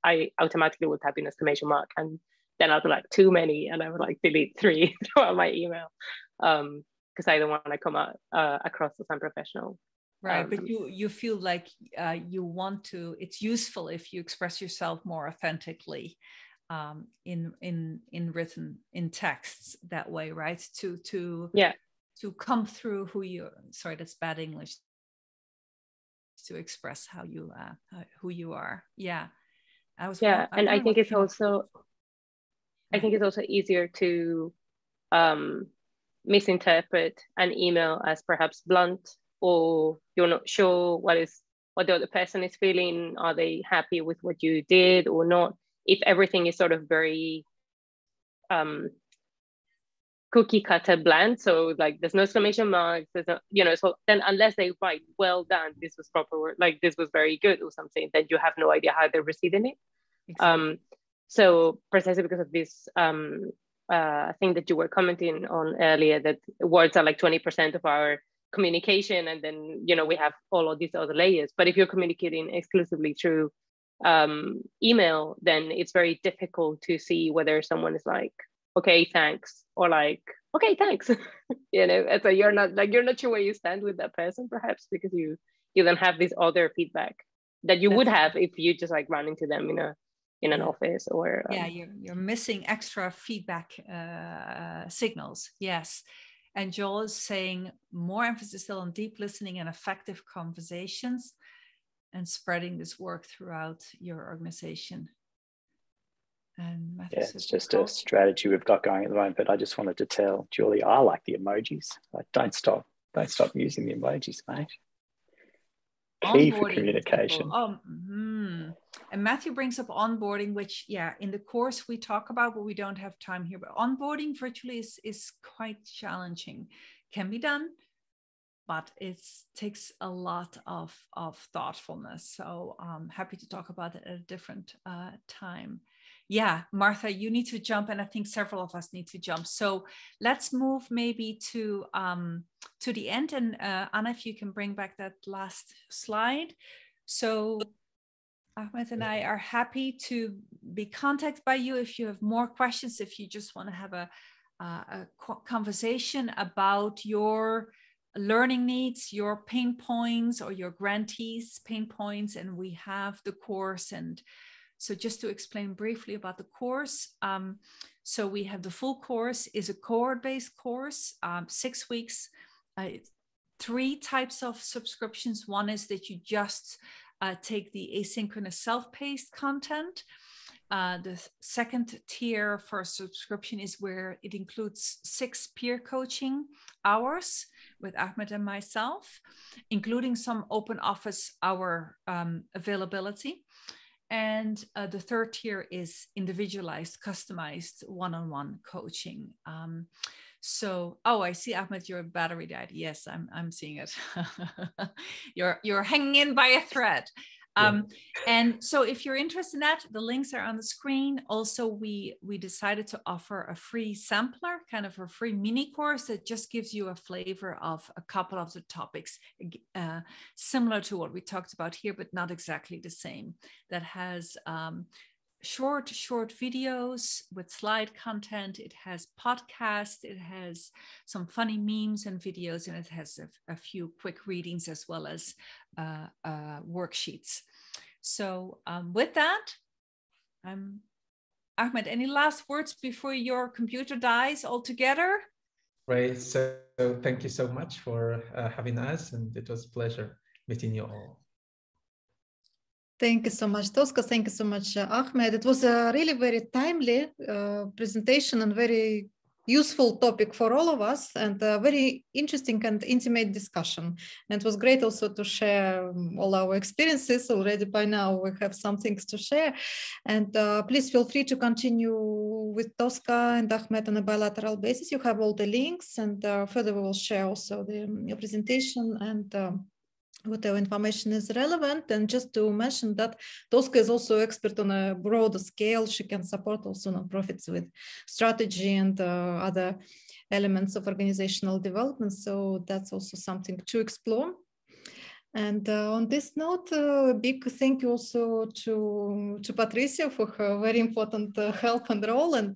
I automatically would type in exclamation mark and then I'll be like too many and I would like delete 3 throughout my email because I don't want to come out across as unprofessional. Right, but you feel like you want to. It's useful if you express yourself more authentically in written, in texts that way, right? To come through who you. Sorry, that's bad English. To express how you who you are. Yeah, and I think it's also. I think it's also easier to misinterpret an email as perhaps blunt, or you're not sure what is what the other person is feeling. Are they happy with what you did or not? If everything is sort of very cookie cutter bland, so like there's no exclamation marks, there's no, you know, so then unless they write well done, this was proper work, like this was very good or something, then you have no idea how they're receiving it. Exactly. So precisely because of this thing that you were commenting on earlier, that words are like 20% of our communication, and then, you know, we have all of these other layers. But if you're communicating exclusively through email, then it's very difficult to see whether someone is like, okay, thanks, or like, okay, thanks. You know, and so you're not sure where you stand with that person, perhaps because you don't have this other feedback that you would have if you just like run into them in an office, or you're missing extra feedback signals. Yes. And Joel is saying more emphasis still on deep listening and effective conversations, and spreading this work throughout your organization. And yeah, it's just a strategy we've got going at the moment. But I just wanted to tell Julie, I like the emojis. Like, don't stop using the emojis, mate. Key for communication. And Matthew brings up onboarding, which, in the course we talk about, but we don't have time here. But onboarding virtually is quite challenging. Can be done, but it takes a lot of thoughtfulness. So I'm happy to talk about it at a different time. Yeah, Martha, you need to jump, and I think several of us need to jump. So let's move maybe to the end. And Anna, if you can bring back that last slide. So Ahmed and I are happy to be contacted by you if you have more questions, if you just want to have a conversation about your learning needs, your pain points, or your grantees' pain points. And we have the course. And so just to explain briefly about the course. So we have the full course is a cohort-based course, 6 weeks, 3 types of subscriptions. One is that you just take the asynchronous self-paced content. The second tier for subscription is where it includes 6 peer coaching hours with Ahmed and myself, including some open office hour availability. And the third tier is individualized, customized one-on-one coaching. So, I see, Ahmed, your battery died. Yes, I'm seeing it. You're hanging in by a thread. And so if you're interested in that, the links are on the screen. Also, we decided to offer a free sampler, kind of a free mini course that just gives you a flavor of a couple of the topics, similar to what we talked about here, but not exactly the same. That has short videos with slide content. It has podcasts. It has some funny memes and videos, and it has a few quick readings as well as worksheets. So with that, Ahmed, any last words before your computer dies altogether? Right. So thank you so much for having us, and it was a pleasure meeting you all. Thank you so much, Tosca. Thank you so much, Ahmed. It was a really very timely presentation and very useful topic for all of us, and a very interesting and intimate discussion. And it was great also to share all our experiences. Already by now we have some things to share. And please feel free to continue with Tosca and Ahmed on a bilateral basis. You have all the links, and further we will share also the presentation and whatever information is relevant. And just to mention that Tosca is also expert on a broader scale. She can support also nonprofits with strategy and other elements of organizational development. So that's also something to explore. And on this note, a big thank you also to Patricia for her very important help and role. And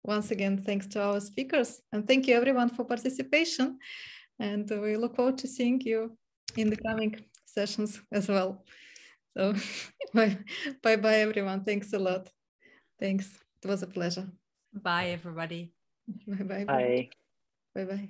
once again, thanks to our speakers. And thank you everyone for participation. And we look forward to seeing you in the coming sessions as well. So bye everyone. Thanks a lot. Thanks. It was a pleasure. Bye everybody. Bye. Bye. Bye.